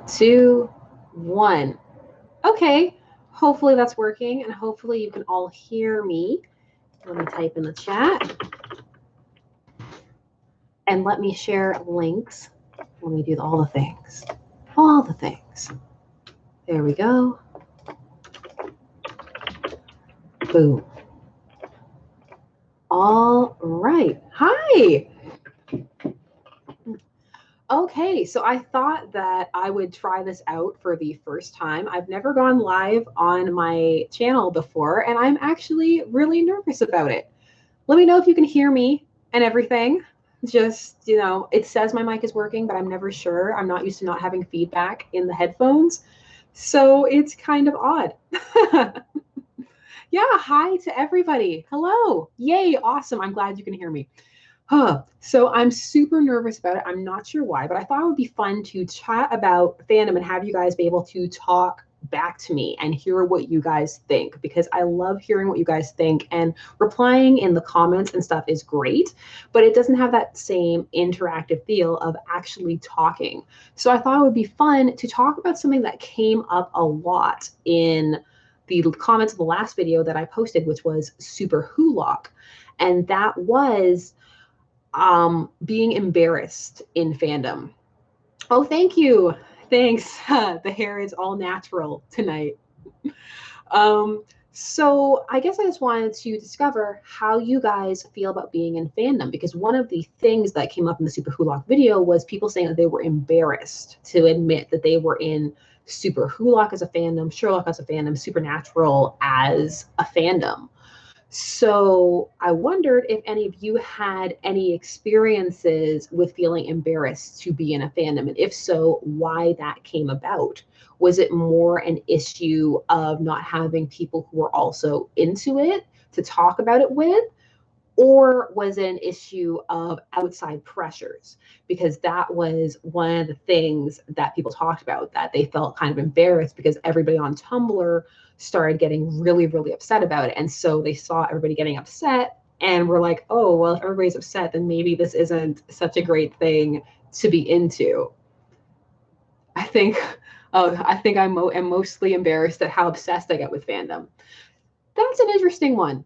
2, 1. Okay, hopefully that's working, and hopefully you can all hear me. Let me type in the chat. And let me share links. Let me do all the things. All the things. There we go. Boom. All right. Hi. Okay, so I thought that I would try this out for the first time. I've never gone live on my channel before, and I'm actually really nervous about it. Let me know if you can hear me and everything. Just, it says my mic is working, but I'm never sure. I'm not used to not having feedback in the headphones. So it's kind of odd. Yeah, hi to everybody. Hello. Yay, awesome. I'm glad you can hear me. So I'm super nervous about it. I'm not sure why, but I thought it would be fun to chat about fandom and have you guys be able to talk back to me and hear what you guys think, because I love hearing what you guys think, and replying in the comments and stuff is great, but it doesn't have that same interactive feel of actually talking. So I thought it would be fun to talk about something that came up a lot in the comments of the last video that I posted, which was Super Hulock. And that was being embarrassed in fandom. Oh, thank you. Thanks. The hair is all natural tonight. So I guess I just wanted to discover how you guys feel about being in fandom, because one of the things that came up in the Super Hulock video was people saying that they were embarrassed to admit that they were in Super Hulock as a fandom, Sherlock as a fandom, Supernatural as a fandom. So I wondered if any of you had any experiences with feeling embarrassed to be in a fandom, and if so, why that came about. Was it more an issue of not having people who were also into it to talk about it with? Or was it an issue of outside pressures? Because that was one of the things that people talked about, that they felt kind of embarrassed because everybody on Tumblr started getting really, really upset about it. And so they saw everybody getting upset and were like, oh, well, if everybody's upset, then maybe this isn't such a great thing to be into. I think I am mostly embarrassed at how obsessed I get with fandom. That's an interesting one.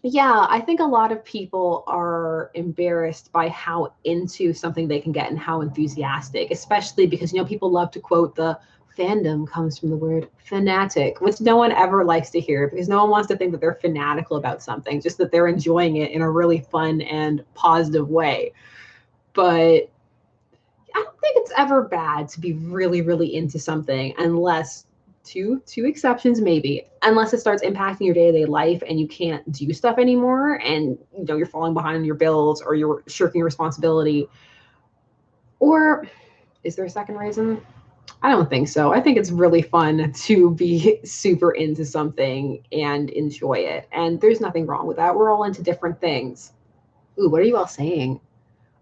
Yeah, I think a lot of people are embarrassed by how into something they can get and how enthusiastic, especially because, people love to quote the fandom comes from the word fanatic, which no one ever likes to hear, because no one wants to think that they're fanatical about something, just that they're enjoying it in a really fun and positive way. But I don't think it's ever bad to be really, really into something, unless two exceptions maybe, unless it starts impacting your day-to-day life and you can't do stuff anymore, and you're falling behind on your bills, or you're shirking your responsibility. Or is there a second reason? I don't think so. I think it's really fun to be super into something and enjoy it, and there's nothing wrong with that. We're all into different things. Ooh, what are you all saying?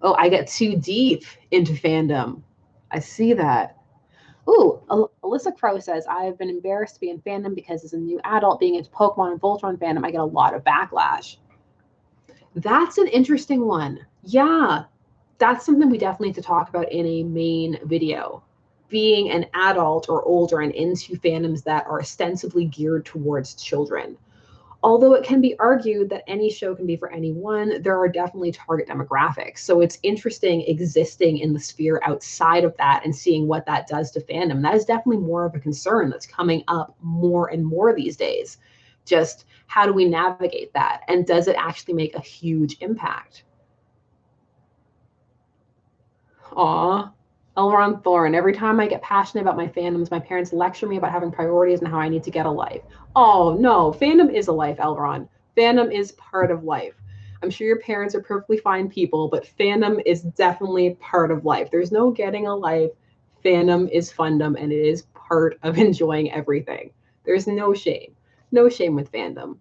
Oh, I get too deep into fandom. I see that. Ooh, Alyssa Crow says, I've been embarrassed to be in fandom because as a new adult being into Pokemon and Voltron fandom, I get a lot of backlash. That's an interesting one. Yeah, that's something we definitely need to talk about in a main video. Being an adult or older and into fandoms that are ostensibly geared towards children. Although it can be argued that any show can be for anyone, there are definitely target demographics. So it's interesting existing in the sphere outside of that and seeing what that does to fandom. That is definitely more of a concern that's coming up more and more these days. Just how do we navigate that? And does it actually make a huge impact? Aw, Elron Thorne. Every time I get passionate about my fandoms, my parents lecture me about having priorities and how I need to get a life. Oh, no. Fandom is a life, Elron. Fandom is part of life. I'm sure your parents are perfectly fine people, but fandom is definitely part of life. There's no getting a life. Fandom is fundom, and it is part of enjoying everything. There's no shame. No shame with fandom.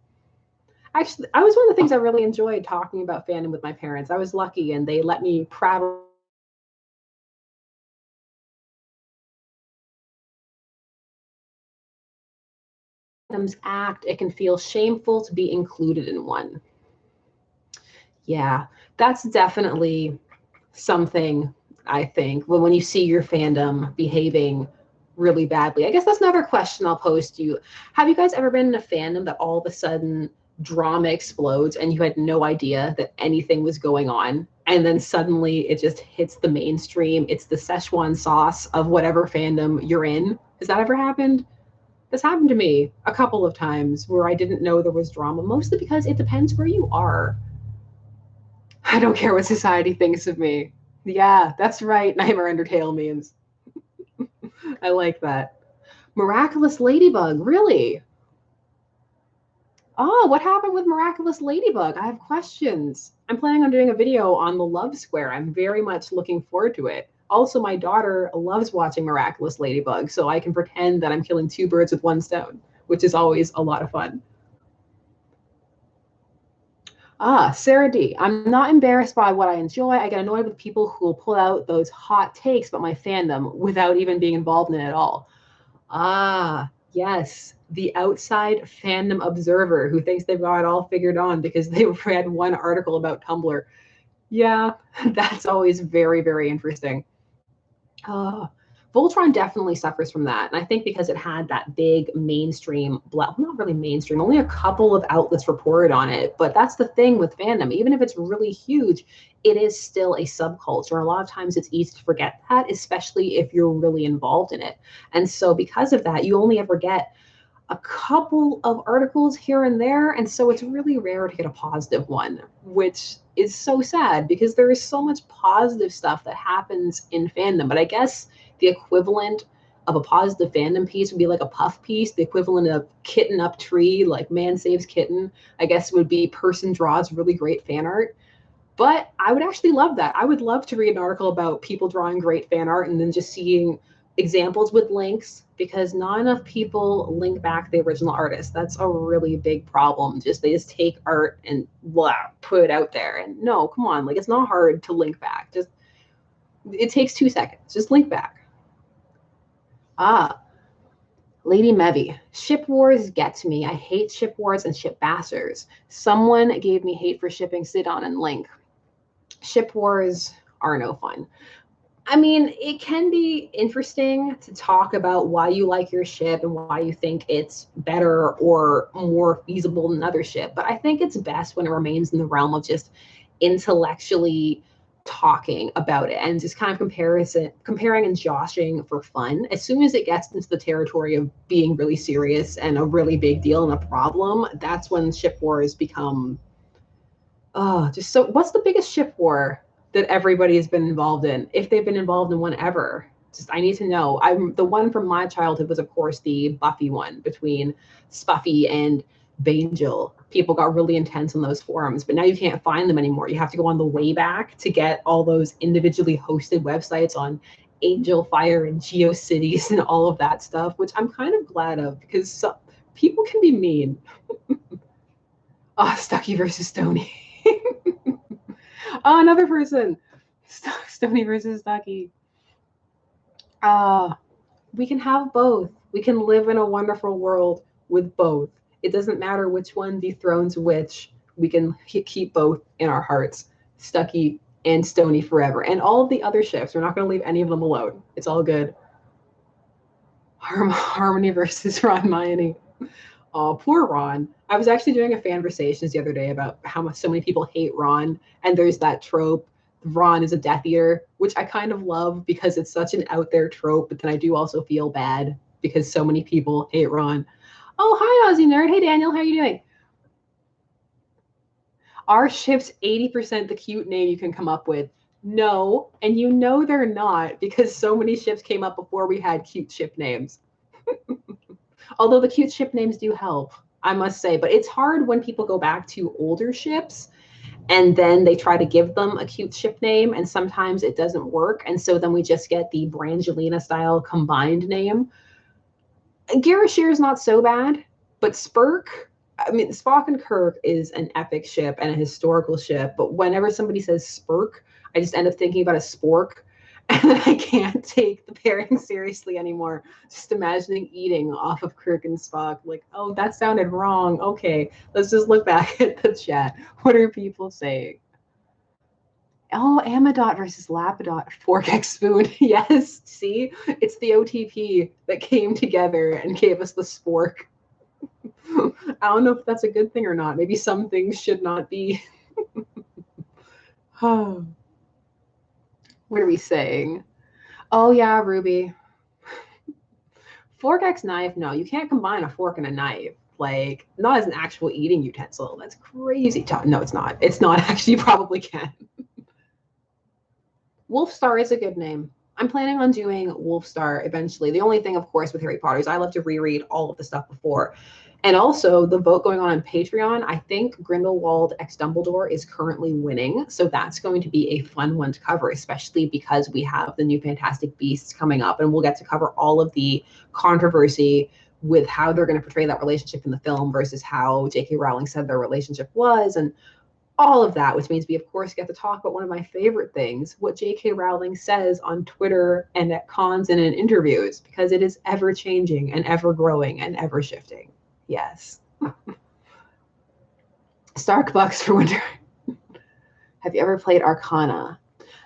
Actually, I was one of the things I really enjoyed talking about fandom with my parents. I was lucky, and they let me prattle act, it can feel shameful to be included in one. Yeah, that's definitely something I think, when you see your fandom behaving really badly. I guess that's another question I'll pose to you. Have you guys ever been in a fandom that all of a sudden drama explodes and you had no idea that anything was going on? And then suddenly it just hits the mainstream. It's the Szechuan sauce of whatever fandom you're in. Has that ever happened? This happened to me a couple of times where I didn't know there was drama, mostly because it depends where you are. I don't care what society thinks of me. Yeah, that's right. Nightmare Undertale memes. I like that. Miraculous Ladybug, really? Oh, what happened with Miraculous Ladybug? I have questions. I'm planning on doing a video on the Love Square. I'm very much looking forward to it. Also, my daughter loves watching Miraculous Ladybug, so I can pretend that I'm killing two birds with one stone, which is always a lot of fun. Sarah D. I'm not embarrassed by what I enjoy. I get annoyed with people who will pull out those hot takes about my fandom without even being involved in it at all. Yes. The outside fandom observer who thinks they've got it all figured on because they read one article about Tumblr. Yeah, that's always very, very interesting. Voltron definitely suffers from that. And I think because it had that big mainstream, well, not really mainstream, only a couple of outlets reported on it. But that's the thing with fandom. Even if it's really huge, it is still a subculture. A lot of times it's easy to forget that, especially if you're really involved in it. And so because of that, you only ever get a couple of articles here and there. And so it's really rare to get a positive one, which is so sad because there is so much positive stuff that happens in fandom. But I guess the equivalent of a positive fandom piece would be like a puff piece. The equivalent of kitten up tree, like man saves kitten, I guess would be person draws really great fan art. But I would actually love that. I would love to read an article about people drawing great fan art and then just seeing examples with links, because not enough people link back the original artist. That's a really big problem. They just take art and blah, put it out there. And no, come on, like it's not hard to link back. Just it takes 2 seconds. Just link back. Lady Mevy, ship wars get to me. I hate ship wars and ship bastards. Someone gave me hate for shipping Sidon and Link. Ship wars are no fun. I mean, it can be interesting to talk about why you like your ship and why you think it's better or more feasible than another ship. But I think it's best when it remains in the realm of just intellectually talking about it and just kind of comparing and joshing for fun. As soon as it gets into the territory of being really serious and a really big deal and a problem, that's when ship wars become just so. What's the biggest ship war that everybody has been involved in, if they've been involved in one ever? I need to know. The one from my childhood was, of course, the Buffy one between Spuffy and Bangel. People got really intense on those forums, but now you can't find them anymore. You have to go on the Wayback to get all those individually hosted websites on Angel Fire and GeoCities and all of that stuff, which I'm kind of glad of because people can be mean. Stucky versus Stony. Another person. Stony versus Stucky. We can have both. We can live in a wonderful world with both. It doesn't matter which one dethrones which. We can keep both in our hearts. Stucky and Stony forever. And all of the other ships, we're not going to leave any of them alone. It's all good. Harmony versus Ron Hermione. Oh, poor Ron. I was actually doing a Fanversations the other day about how much so many people hate Ron, and there's that trope, Ron is a Death Eater, which I kind of love because it's such an out there trope, but then I do also feel bad because so many people hate Ron. Oh, hi, Aussie Nerd. Hey, Daniel, how are you doing? Our ship's 80% the cute name you can come up with. No, and you know they're not because so many ships came up before we had cute ship names. Although the cute ship names do help, I must say. But it's hard when people go back to older ships and then they try to give them a cute ship name, and sometimes it doesn't work. And so then we just get the Brangelina style combined name. Garashir is not so bad, but Spurk, I mean, Spock and Kirk is an epic ship and a historical ship. But whenever somebody says Spurk, I just end up thinking about a spork. And I can't take the pairing seriously anymore. Just imagining eating off of Kirk and Spock. Like, oh, that sounded wrong. Okay, let's just look back at the chat. What are people saying? Oh, Amadot versus Lapidot, Fork X Spoon. Yes, see, it's the OTP that came together and gave us the spork. I don't know if that's a good thing or not. Maybe some things should not be. What are we saying? Oh yeah, Ruby. Fork X knife. No, you can't combine a fork and a knife. Like, not as an actual eating utensil. That's crazy. No, it's not. It's not actually. You probably can. Wolfstar is a good name. I'm planning on doing Wolfstar eventually. The only thing, of course, with Harry Potter is I love to reread all of the stuff before. And also, the vote going on Patreon, I think Grindelwald X Dumbledore is currently winning. So that's going to be a fun one to cover, especially because we have the new Fantastic Beasts coming up. And we'll get to cover all of the controversy with how they're going to portray that relationship in the film versus how J.K. Rowling said their relationship was. And all of that, which means we, of course, get to talk about one of my favorite things, what J.K. Rowling says on Twitter and at cons and in interviews, because it is ever changing and ever growing and ever shifting. Yes. Starkbucks for winter. Have you ever played Arcana?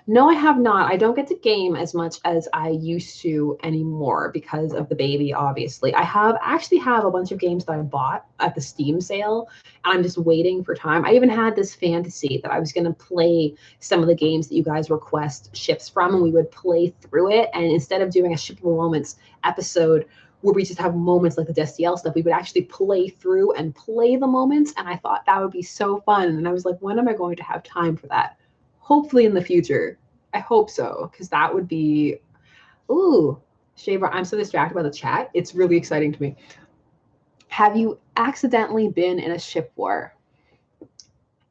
No, I have not. I don't get to game as much as I used to anymore because of the baby, obviously. I actually have a bunch of games that I bought at the Steam sale, and I'm just waiting for time. I even had this fantasy that I was going to play some of the games that you guys request ships from, and we would play through it. And instead of doing a Shippable Moments episode where we just have moments like the Destiel stuff, we would actually play through and play the moments. And I thought that would be so fun. And I was like, when am I going to have time for that? Hopefully in the future. I hope so, because that would be, ooh, Shaver, I'm so distracted by the chat. It's really exciting to me. Have you accidentally been in a ship war?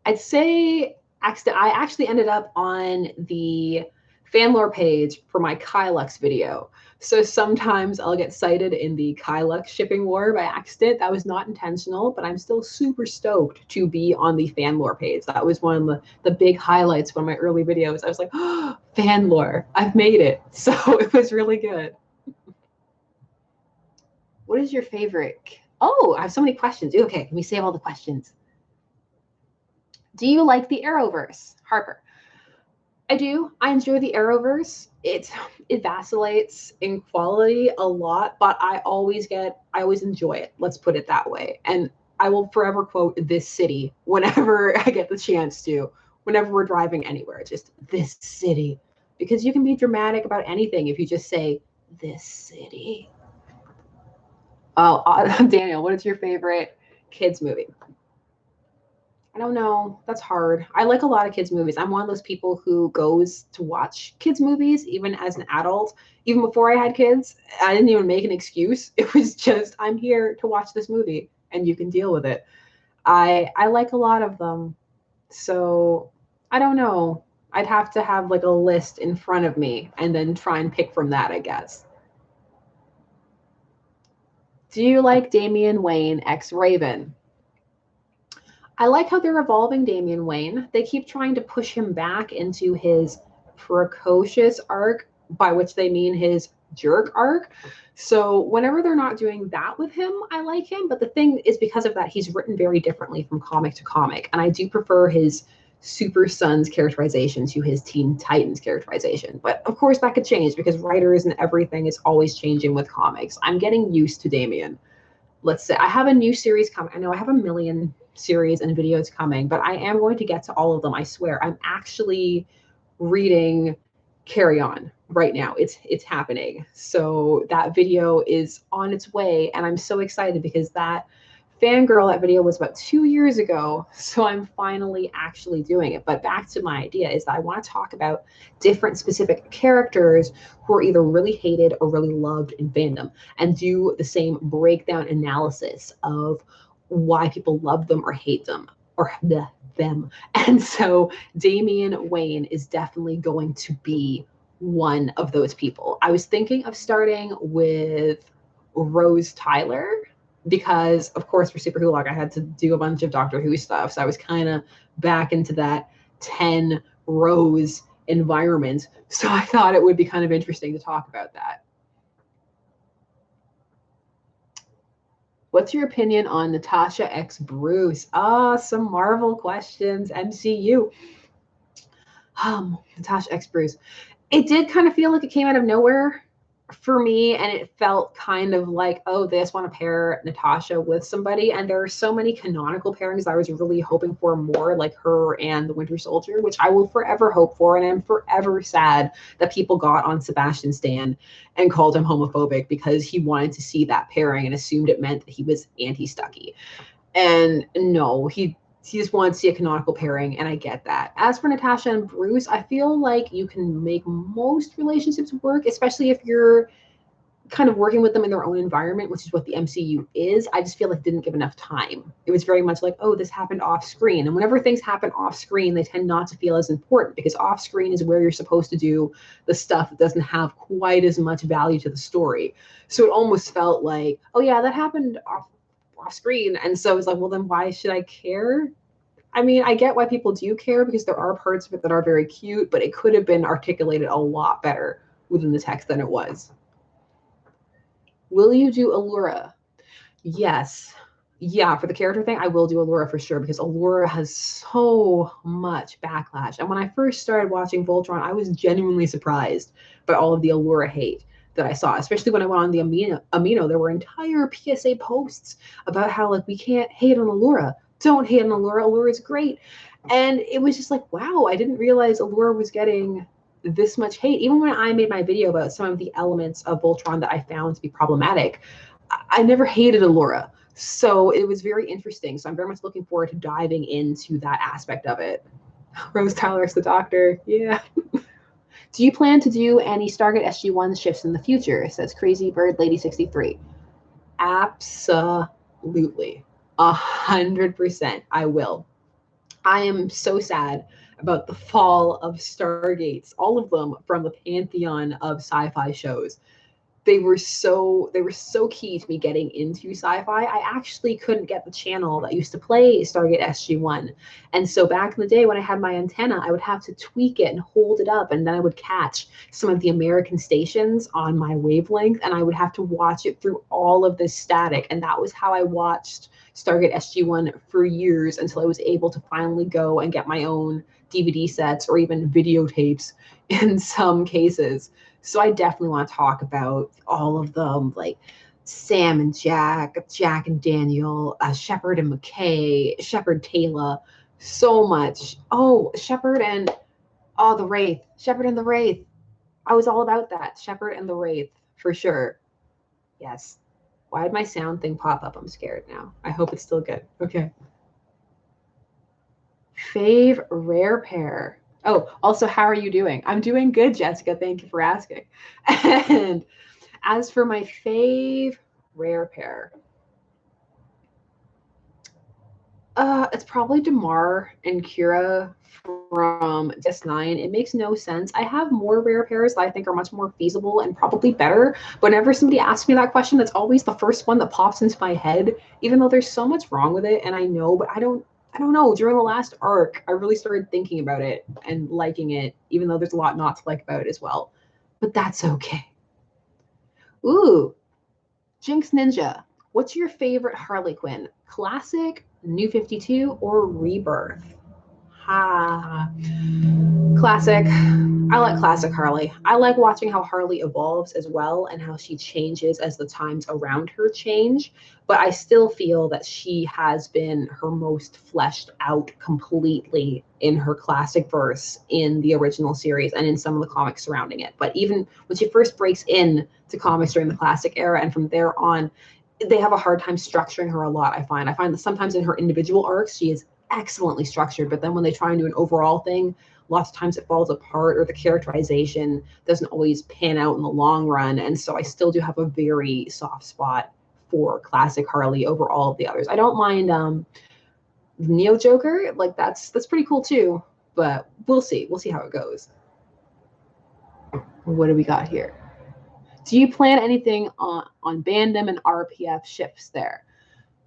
I'd say I actually ended up on the fanlore page for my Kylux video. So sometimes I'll get cited in the Kylux shipping war by accident. That was not intentional, but I'm still super stoked to be on the fanlore page. That was one of the big highlights of my early videos. I was like, oh, fanlore, I've made it. So it was really good. What is your favorite? Oh, I have so many questions. Okay, let me save all the questions. Do you like the Arrowverse, Harper? I do. I enjoy the Arrowverse. It vacillates in quality a lot, but I always enjoy it. Let's put it that way. And I will forever quote this city whenever I get the chance to, whenever we're driving anywhere. Just this city. Because you can be dramatic about anything if you just say this city. Oh, Daniel, what is your favorite kids movie? I don't know. That's hard. I like a lot of kids' movies. I'm one of those people who goes to watch kids' movies, even as an adult. Even before I had kids, I didn't even make an excuse. It was just, I'm here to watch this movie and you can deal with it. I like a lot of them. So I don't know. I'd have to have like a list in front of me and then try and pick from that, I guess. Do you like Damian Wayne X Raven? I like how they're evolving Damian Wayne. They keep trying to push him back into his precocious arc, by which they mean his jerk arc. So whenever they're not doing that with him, I like him. But the thing is, because of that, he's written very differently from comic to comic. And I do prefer his Super Sons characterization to his Teen Titans characterization. But of course, that could change because writers and everything is always changing with comics. I'm getting used to Damian. Let's say I have a new series coming. I know I have a million series and videos coming, but I am going to get to all of them. I swear. I'm actually reading Carry On right now. It's happening. So that video is on its way, and I'm so excited because that video was about 2 years ago. So I'm finally actually doing it. But back to my idea is that I want to talk about different specific characters who are either really hated or really loved in fandom and do the same breakdown analysis of why people love them or hate them or them. And so Damian Wayne is definitely going to be one of those people. I was thinking of starting with Rose Tyler because, of course, for Super Hulock, I had to do a bunch of Doctor Who stuff. So I was kind of back into that 10 Rose environment. So I thought it would be kind of interesting to talk about that. What's your opinion on Natasha X Bruce? Some Marvel questions, MCU. Natasha X Bruce. It did kind of feel like it came out of nowhere for me, and it felt kind of like, oh, they just want to pair Natasha with somebody. And there are so many canonical pairings I was really hoping for more, like her and the Winter Soldier, which I will forever hope for. And I'm forever sad that people got on Sebastian Stan and called him homophobic because he wanted to see that pairing and assumed it meant that he was anti-Stucky. And no, he just wanted to see a canonical pairing, and I get that. As for Natasha and Bruce, I feel like you can make most relationships work, especially if you're kind of working with them in their own environment, which is what the MCU is. I just feel like it didn't give enough time. It was very much like, oh, this happened off screen. And whenever things happen off screen, they tend not to feel as important because off screen is where you're supposed to do the stuff that doesn't have quite as much value to the story. So it almost felt like, oh yeah, that happened off screen. And so it's like, well, then why should I care? I mean, I get why people do care because there are parts of it that are very cute, but it could have been articulated a lot better within the text than it was. Will you do Allura? Yes. Yeah, for the character thing, I will do Allura for sure because Allura has so much backlash. And when I first started watching Voltron, I was genuinely surprised by all of the Allura hate that I saw, especially when I went on the Amino. There were entire PSA posts about how, like, we can't hate on Allura. Don't hate on Allura. Allura is great. And it was just like, wow, I didn't realize Allura was getting this much hate. Even when I made my video about some of the elements of Voltron that I found to be problematic, I never hated Allura. So it was very interesting. So I'm very much looking forward to diving into that aspect of it. Rose Tyler's the doctor. Yeah. Do you plan to do any Stargate SG-1 shifts in the future? Says Crazy Bird Lady 63. Absolutely. 100% I will. I am so sad about the fall of Stargates, all of them from the pantheon of sci-fi shows. They were so key to me getting into sci-fi. I actually couldn't get the channel that used to play Stargate SG-1. And so back in the day when I had my antenna, I would have to tweak it and hold it up, and then I would catch some of the American stations on my wavelength, and I would have to watch it through all of this static. And that was how I watched Stargate SG-1 for years until I was able to finally go and get my own DVD sets or even videotapes in some cases. So I definitely want to talk about all of them, like Sam and Jack, Jack and Daniel, Shepard and McKay, Shepard Taylor, so much. Oh, Shepard and the Wraith, Shepard and the Wraith. I was all about that. Shepard and the Wraith, for sure. Yes. Why did my sound thing pop up? I'm scared now. I hope it's still good. Okay. Fave rare pair. Oh, also, how are you doing? I'm doing good, Jessica. Thank you for asking. And as for my fave rare pair, it's probably Damar and Kira from DS9. It makes no sense. I have more rare pairs that I think are much more feasible and probably better. But whenever somebody asks me that question, that's always the first one that pops into my head, even though there's so much wrong with it. And I know, but I don't know. During the last arc, I really started thinking about it and liking it, even though there's a lot not to like about it as well. But that's okay. Ooh, Jinx Ninja. What's your favorite Harley Quinn? Classic, New 52, or Rebirth? Classic. I like classic Harley. I like watching how Harley evolves as well and how she changes as the times around her change. But I still feel that she has been her most fleshed out completely in her classic verse in the original series and in some of the comics surrounding it. But even when she first breaks in to comics during the classic era and from there on, they have a hard time structuring her a lot, I find. I find that sometimes in her individual arcs, she is excellently structured, but then when they try and do an overall thing, lots of times it falls apart or the characterization doesn't always pan out in the long run. And so I still do have a very soft spot for classic Harley over all of the others. I don't mind Neo Joker, like that's pretty cool too, but we'll see how it goes. What do we got here? Do you plan anything on Fandom and RPF shifts there?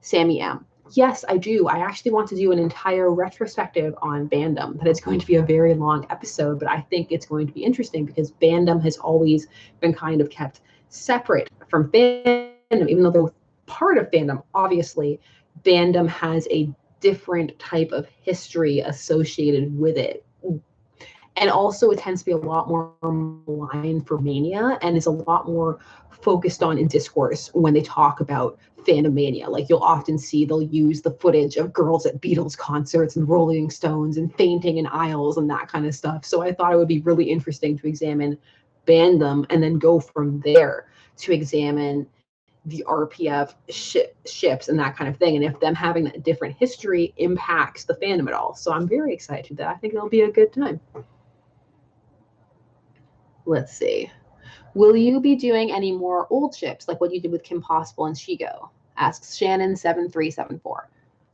Sammy M. Yes, I do. I actually want to do an entire retrospective on Fandom. That it's going to be a very long episode, but I think it's going to be interesting because Fandom has always been kind of kept separate from Fandom, even though they're part of Fandom. Obviously, Fandom has a different type of history associated with it. And also, it tends to be a lot more maligned for mania and is a lot more focused on in discourse when they talk about fandom mania. Like, you'll often see they'll use the footage of girls at Beatles concerts and Rolling Stones and fainting in aisles and that kind of stuff. So I thought it would be really interesting to examine fandom and then go from there to examine the RPF ships and that kind of thing, and if them having that different history impacts the fandom at all. So I'm very excited to that. I think it'll be a good time. Let's see. Will you be doing any more old ships like what you did with Kim Possible and Shigo? Asks Shannon7374.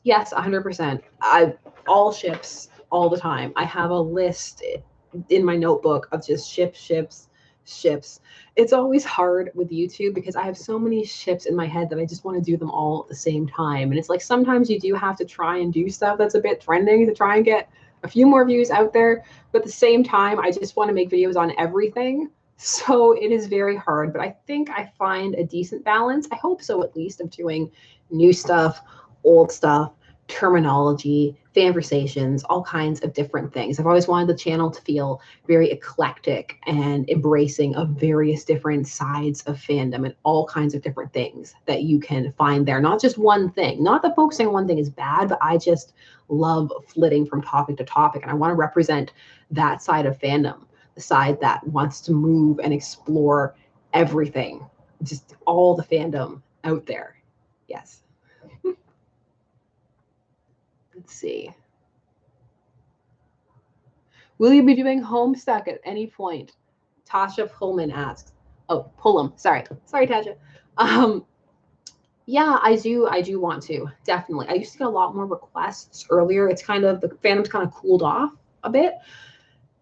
Yes, 100%. I all ships all the time. I have a list in my notebook of just ships. It's always hard with YouTube because I have so many ships in my head that I just want to do them all at the same time. And it's like sometimes you do have to try and do stuff that's a bit trending to try and get a few more views out there. But at the same time, I just want to make videos on everything. So it is very hard, but I think I find a decent balance. I hope so, at least, of doing new stuff, old stuff, terminology, conversations, all kinds of different things. I've always wanted the channel to feel very eclectic and embracing of various different sides of fandom and all kinds of different things that you can find there. Not just one thing. Not that focusing on one thing is bad, but I just love flitting from topic to topic, and I want to represent that side of fandom, the side that wants to move and explore everything, just all the fandom out there. Yes. Let's see. Will you be doing Homestuck at any point? Tasha Pullman asks. Oh, Pullum. Sorry, Tasha. Yeah, I do want to, definitely. I used to get a lot more requests earlier. It's kind of, the fandom's kind of cooled off a bit.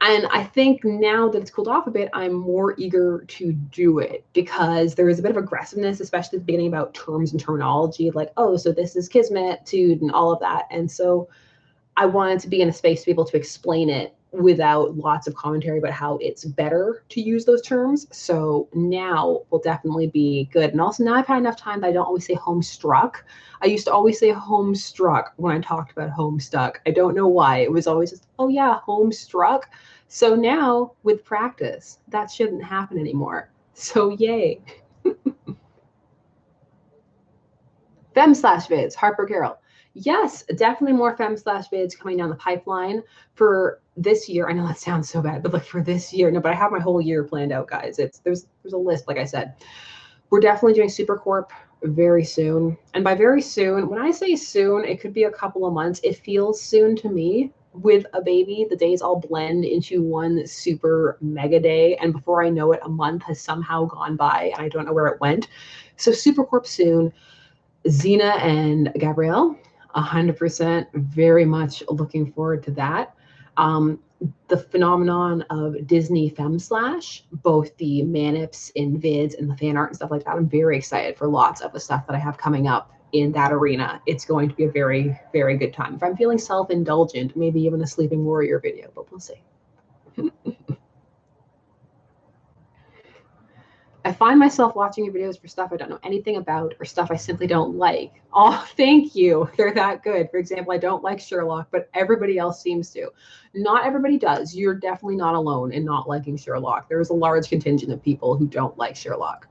And I think now that it's cooled off a bit, I'm more eager to do it because there is a bit of aggressiveness, especially at the beginning, about terms and terminology, like, oh, so this is Kismet, Tude, and all of that. And so I wanted to be in a space to be able to explain it without lots of commentary about how it's better to use those terms. So now will definitely be good. And also now I've had enough time that I don't always say homestruck. I used to always say homestruck when I talked about Homestuck. I don't know why. It was always just, oh yeah, homestruck. So now with practice, that shouldn't happen anymore. So yay. Fem/vids, Harper Carroll. Yes, definitely more fem/vids coming down the pipeline for this year. I know that sounds so bad, but like for this year, no, but I have my whole year planned out, guys. There's a list, like I said. We're definitely doing Supercorp very soon. And by very soon, when I say soon, it could be a couple of months. It feels soon to me. With a baby, the days all blend into one super mega day. And before I know it, a month has somehow gone by and I don't know where it went. So Supercorp soon. Xena and Gabrielle, 100%, very much looking forward to that. The phenomenon of Disney Femslash, both the manips in vids and the fan art and stuff like that, I'm very excited for lots of the stuff that I have coming up in that arena. It's going to be a very, very good time. If I'm feeling self-indulgent, maybe even a Sleeping Warrior video, but we'll see. I find myself watching your videos for stuff I don't know anything about or stuff I simply don't like. Oh, thank you. They're that good. For example, I don't like Sherlock, but everybody else seems to. Not everybody does. You're definitely not alone in not liking Sherlock. There's a large contingent of people who don't like Sherlock.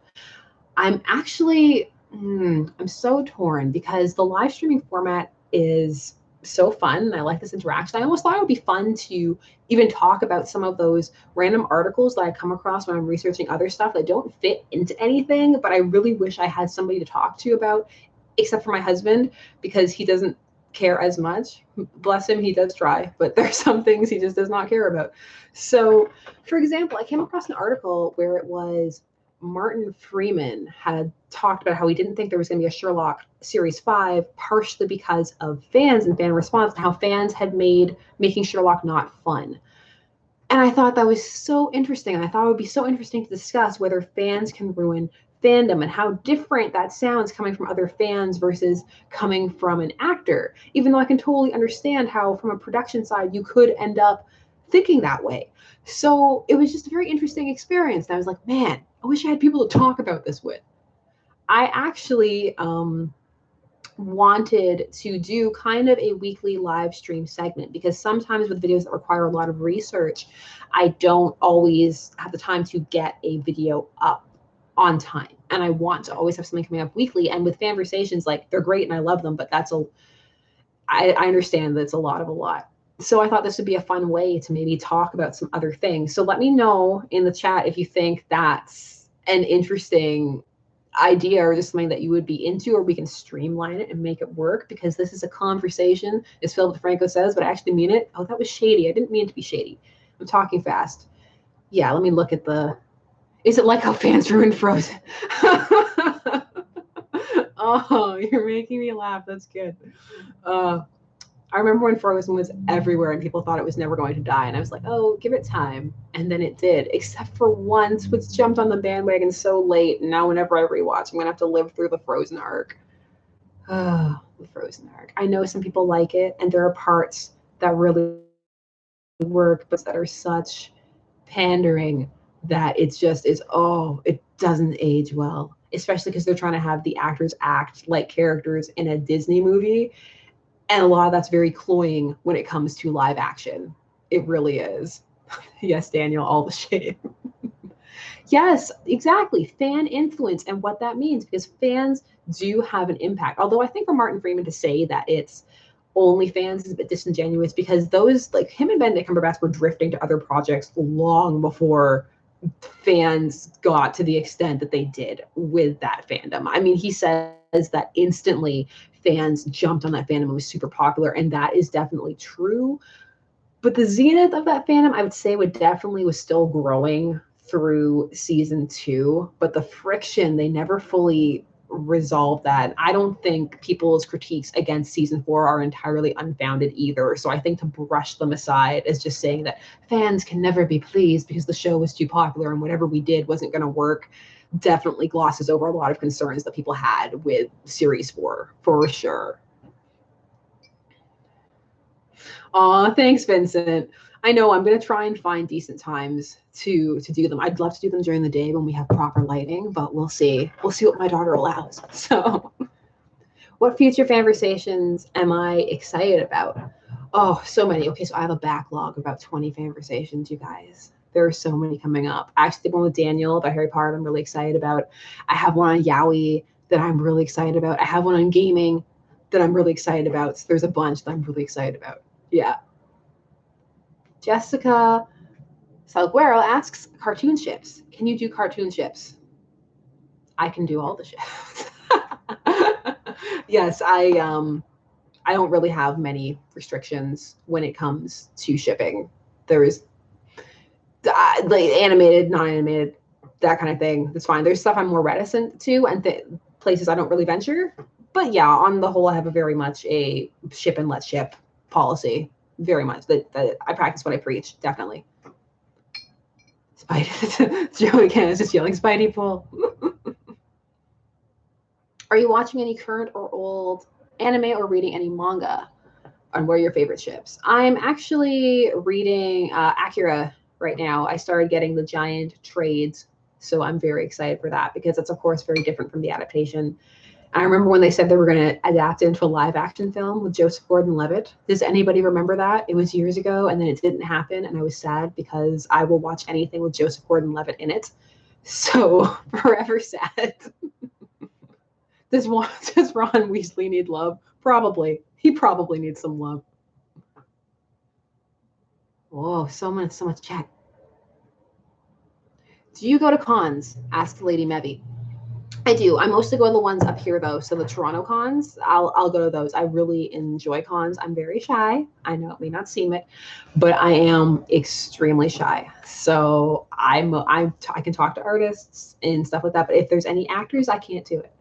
I'm actually, I'm so torn because the live streaming format is so fun and I like this interaction. I almost thought it would be fun to even talk about some of those random articles that I come across when I'm researching other stuff that don't fit into anything, but I really wish I had somebody to talk to about, except for my husband, because he doesn't care as much. Bless him, he does try, but there's some things he just does not care about. So, for example, I came across an article where it was Martin Freeman had talked about how he didn't think there was going to be a Sherlock Series 5, partially because of fans and fan response, and how fans had made making Sherlock not fun. And I thought that was so interesting. And I thought it would be so interesting to discuss whether fans can ruin fandom and how different that sounds coming from other fans versus coming from an actor. Even though I can totally understand how, from a production side, you could end up thinking that way. So it was just a very interesting experience. And I was like, man, I wish I had people to talk about this with. I actually wanted to do kind of a weekly live stream segment, because sometimes with videos that require a lot of research, I don't always have the time to get a video up on time. And I want to always have something coming up weekly. And with Fanversations, like, they're great and I love them, but I understand that it's a lot of a lot. So I thought this would be a fun way to maybe talk about some other things. So let me know in the chat if you think that's an interesting idea or just something that you would be into, or we can streamline it and make it work, because this is a conversation, as Phil DeFranco says, but I actually mean it. Oh, that was shady. I didn't mean to be shady. I'm talking fast. Yeah, let me look at the... Is it like how fans ruined Frozen? Oh, you're making me laugh. That's good. I remember when Frozen was everywhere and people thought it was never going to die. And I was like, oh, give it time. And then it did, except for once, which jumped on the bandwagon so late. And now whenever I rewatch, I'm going to have to live through the Frozen arc. Oh, the Frozen arc. I know some people like it, and there are parts that really work, but that are such pandering that it's just is, oh, it doesn't age well. Especially because they're trying to have the actors act like characters in a Disney movie. And a lot of that's very cloying when it comes to live action. It really is. Yes, Daniel, all the shade. Yes, exactly. Fan influence and what that means, because fans do have an impact. Although I think for Martin Freeman to say that it's only fans is a bit disingenuous, because those, like him and Benedict Cumberbatch, were drifting to other projects long before fans got to the extent that they did with that fandom. I mean, he says that instantly fans jumped on that fandom and was super popular, and that is definitely true. But the zenith of that fandom, I would say, was still growing through season 2, but the friction, they never fully resolved that. I don't think people's critiques against season 4 are entirely unfounded either. So I think to brush them aside as just saying that fans can never be pleased because the show was too popular and whatever we did wasn't going to work definitely glosses over a lot of concerns that people had with series 4, for sure. Aw, thanks, Vincent. I know I'm gonna try and find decent times to do them. I'd love to do them during the day when we have proper lighting, but we'll see. We'll see what my daughter allows. So, what future conversations am I excited about? Oh, so many. Okay, so I have a backlog of about 20 conversations, you guys. There are so many coming up. Actually, the one with Daniel about Harry Potter, I'm really excited about. I have one on Yaoi that I'm really excited about. I have one on gaming that I'm really excited about. So there's a bunch that I'm really excited about. Yeah. Jessica Salguero asks, cartoon ships. Can you do cartoon ships? I can do all the ships. Yes, I don't really have many restrictions when it comes to shipping. There is like animated, non-animated, that kind of thing. That's fine. There's stuff I'm more reticent to, and places I don't really venture. But yeah, on the whole, I have a very much a ship and let ship policy. Very much that I practice what I preach. Definitely. Spidey. Joe again is just yelling Spidey pool. Are you watching any current or old anime or reading any manga? And what are your favorite ships? I'm actually reading Akira right now. I started getting the giant trades, so I'm very excited for that, because it's of course very different from the adaptation. I remember when they said they were going to adapt it into a live action film with Joseph Gordon-Levitt. Does anybody remember that? It was years ago, and then it didn't happen, and I was sad because I will watch anything with Joseph Gordon-Levitt in it. So forever sad. Does Ron Weasley need love? Probably. He probably needs some love. Oh, so much chat. Do you go to cons? Asked Lady Mevy. I do. I mostly go to the ones up here though. So the Toronto cons, I'll go to those. I really enjoy cons. I'm very shy. I know it may not seem it, but I am extremely shy. So I can talk to artists and stuff like that. But if there's any actors, I can't do it.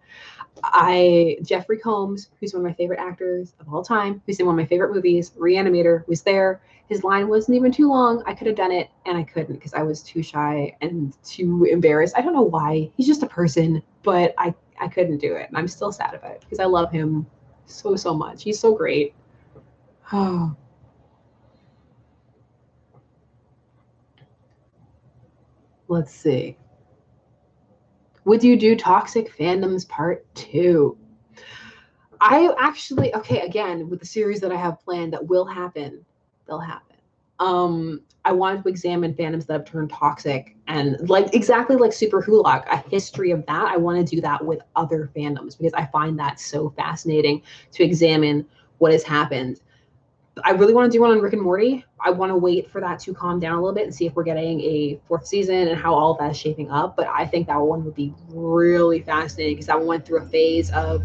Jeffrey Combs, who's one of my favorite actors of all time, who's in one of my favorite movies, Reanimator, was there. His line wasn't even too long. I could have done it, and I couldn't because I was too shy and too embarrassed. I don't know why. He's just a person, but I couldn't do it, and I'm still sad about it because I love him so much. He's so great. Oh. Let's see. Would you do Toxic Fandoms Part 2? I actually, okay, again, with the series that I have planned that will happen, they'll happen. I wanted to examine fandoms that have turned toxic and like exactly like Super Hulock, a history of that. I want to do that with other fandoms because I find that so fascinating to examine what has happened. I really want to do one on Rick and Morty. I want to wait for that to calm down a little bit and see if we're getting a fourth season and how all of that is shaping up. But I think that one would be really fascinating because that one went through a phase of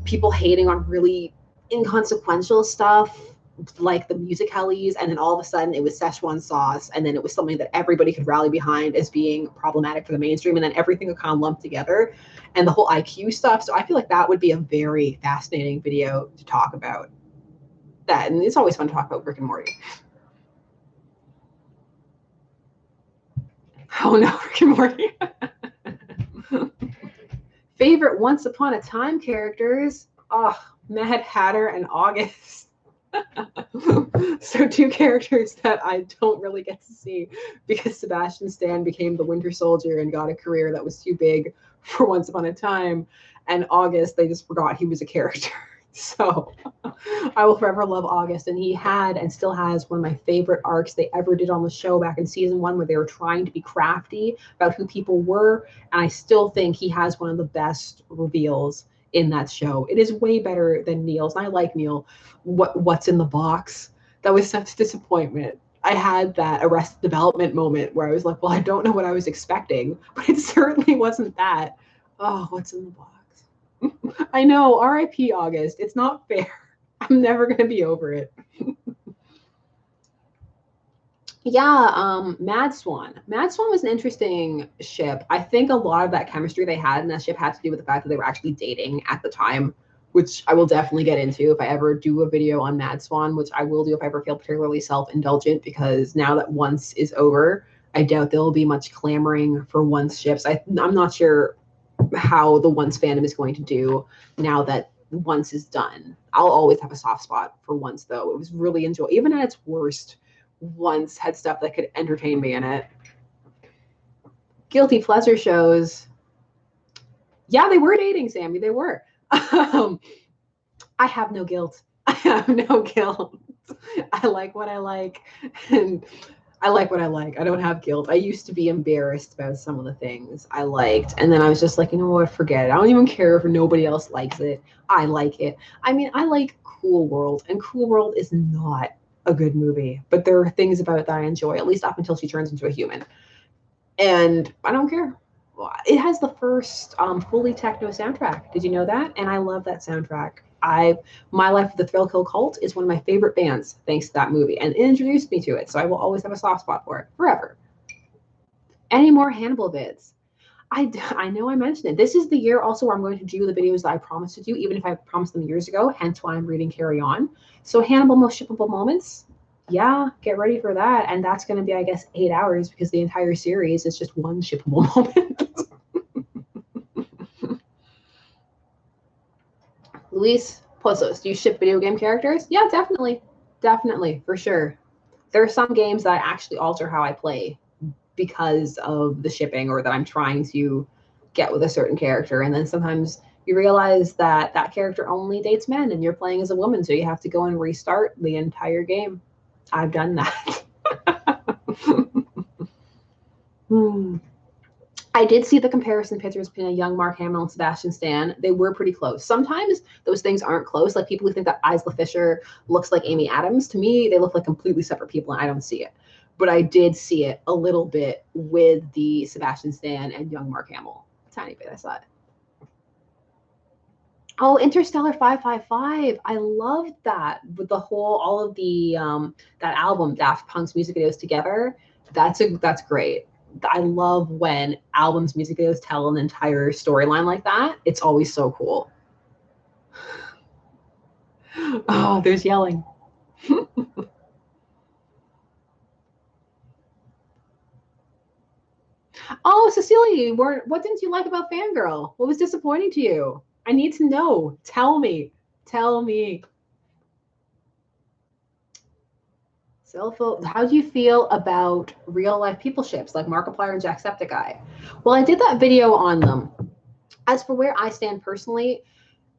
people hating on really inconsequential stuff like the music hellies, and then all of a sudden it was Szechuan sauce, and then it was something that everybody could rally behind as being problematic for the mainstream, and then everything would kind of lump together, and the whole IQ stuff. So I feel like that would be a very fascinating video to talk about that, and it's always fun to talk about Rick and Morty. Oh no, Rick and Morty. Favorite Once Upon a Time characters? Oh, Mad Hatter and August. So two characters that I don't really get to see because Sebastian Stan became the Winter Soldier and got a career that was too big for Once Upon a Time, and August, they just forgot he was a character. So I will forever love August, and he had and still has one of my favorite arcs they ever did on the show back in season 1, where they were trying to be crafty about who people were, and I still think he has one of the best reveals in that show. It is way better than Neil's, and I like Neil. What's in the box? That was such a disappointment. I had that Arrested Development moment where I was like, well, I don't know what I was expecting, but it certainly wasn't that. Oh, what's in the box? I know, RIP August. It's not fair. I'm never going to be over it. Yeah, Mad Swan. Mad Swan was an interesting ship. I think a lot of that chemistry they had in that ship had to do with the fact that they were actually dating at the time, which I will definitely get into if I ever do a video on Mad Swan, which I will do if I ever feel particularly self-indulgent, because now that Once is over, I doubt there will be much clamoring for Once ships. I'm not sure how the Once fandom is going to do now that Once is done. I'll always have a soft spot for Once, though. It was really enjoyable. Even at its worst, Once had stuff that could entertain me in it. Guilty pleasure shows. Yeah, they were dating, Sammy. They were. I have no guilt. I have no guilt. I like what I like, and I like what I like. I don't have guilt. I used to be embarrassed about some of the things I liked, and then I was just like, you know what, forget it. I don't even care if nobody else likes it. I like it. I mean, I like Cool World, and Cool World is not a good movie, but there are things about it that I enjoy, at least up until she turns into a human. And I don't care. It has the first fully techno soundtrack. Did you know that? And I love that soundtrack. My Life with the Thrill Kill Cult is one of my favorite bands thanks to that movie, and it introduced me to it, so I will always have a soft spot for it forever. Any more Hannibal vids? I know I mentioned it. This is the year also where I'm going to do the videos that I promised to do, even if I promised them years ago, hence why I'm reading Carry On. So Hannibal Most Shippable Moments, yeah, get ready for that. And that's going to be, I guess, 8 hours because the entire series is just one shippable moment. Luis Pozos, do you ship video game characters? Yeah, definitely. Definitely, for sure. There are some games that actually alter how I play because of the shipping, or that I'm trying to get with a certain character. And then sometimes you realize that that character only dates men and you're playing as a woman, so you have to go and restart the entire game. I've done that. I did see the comparison pictures between a young Mark Hamill and Sebastian Stan. They were pretty close. Sometimes those things aren't close. Like people who think that Isla Fisher looks like Amy Adams, to me, they look like completely separate people, and I don't see it. But I did see it a little bit with the Sebastian Stan and young Mark Hamill. A tiny bit, I saw it. Oh, Interstellar 555. I loved that with the whole, all of the that album, Daft Punk's music videos together. That's great. I love when albums, music videos tell an entire storyline like that. It's always so cool. Oh, there's yelling. Oh, Cecilia, what didn't you like about Fangirl? What was disappointing to you? I need to know. Tell me. Tell me. How do you feel about real life people ships like Markiplier and Jacksepticeye? Well, I did that video on them. As for where I stand personally,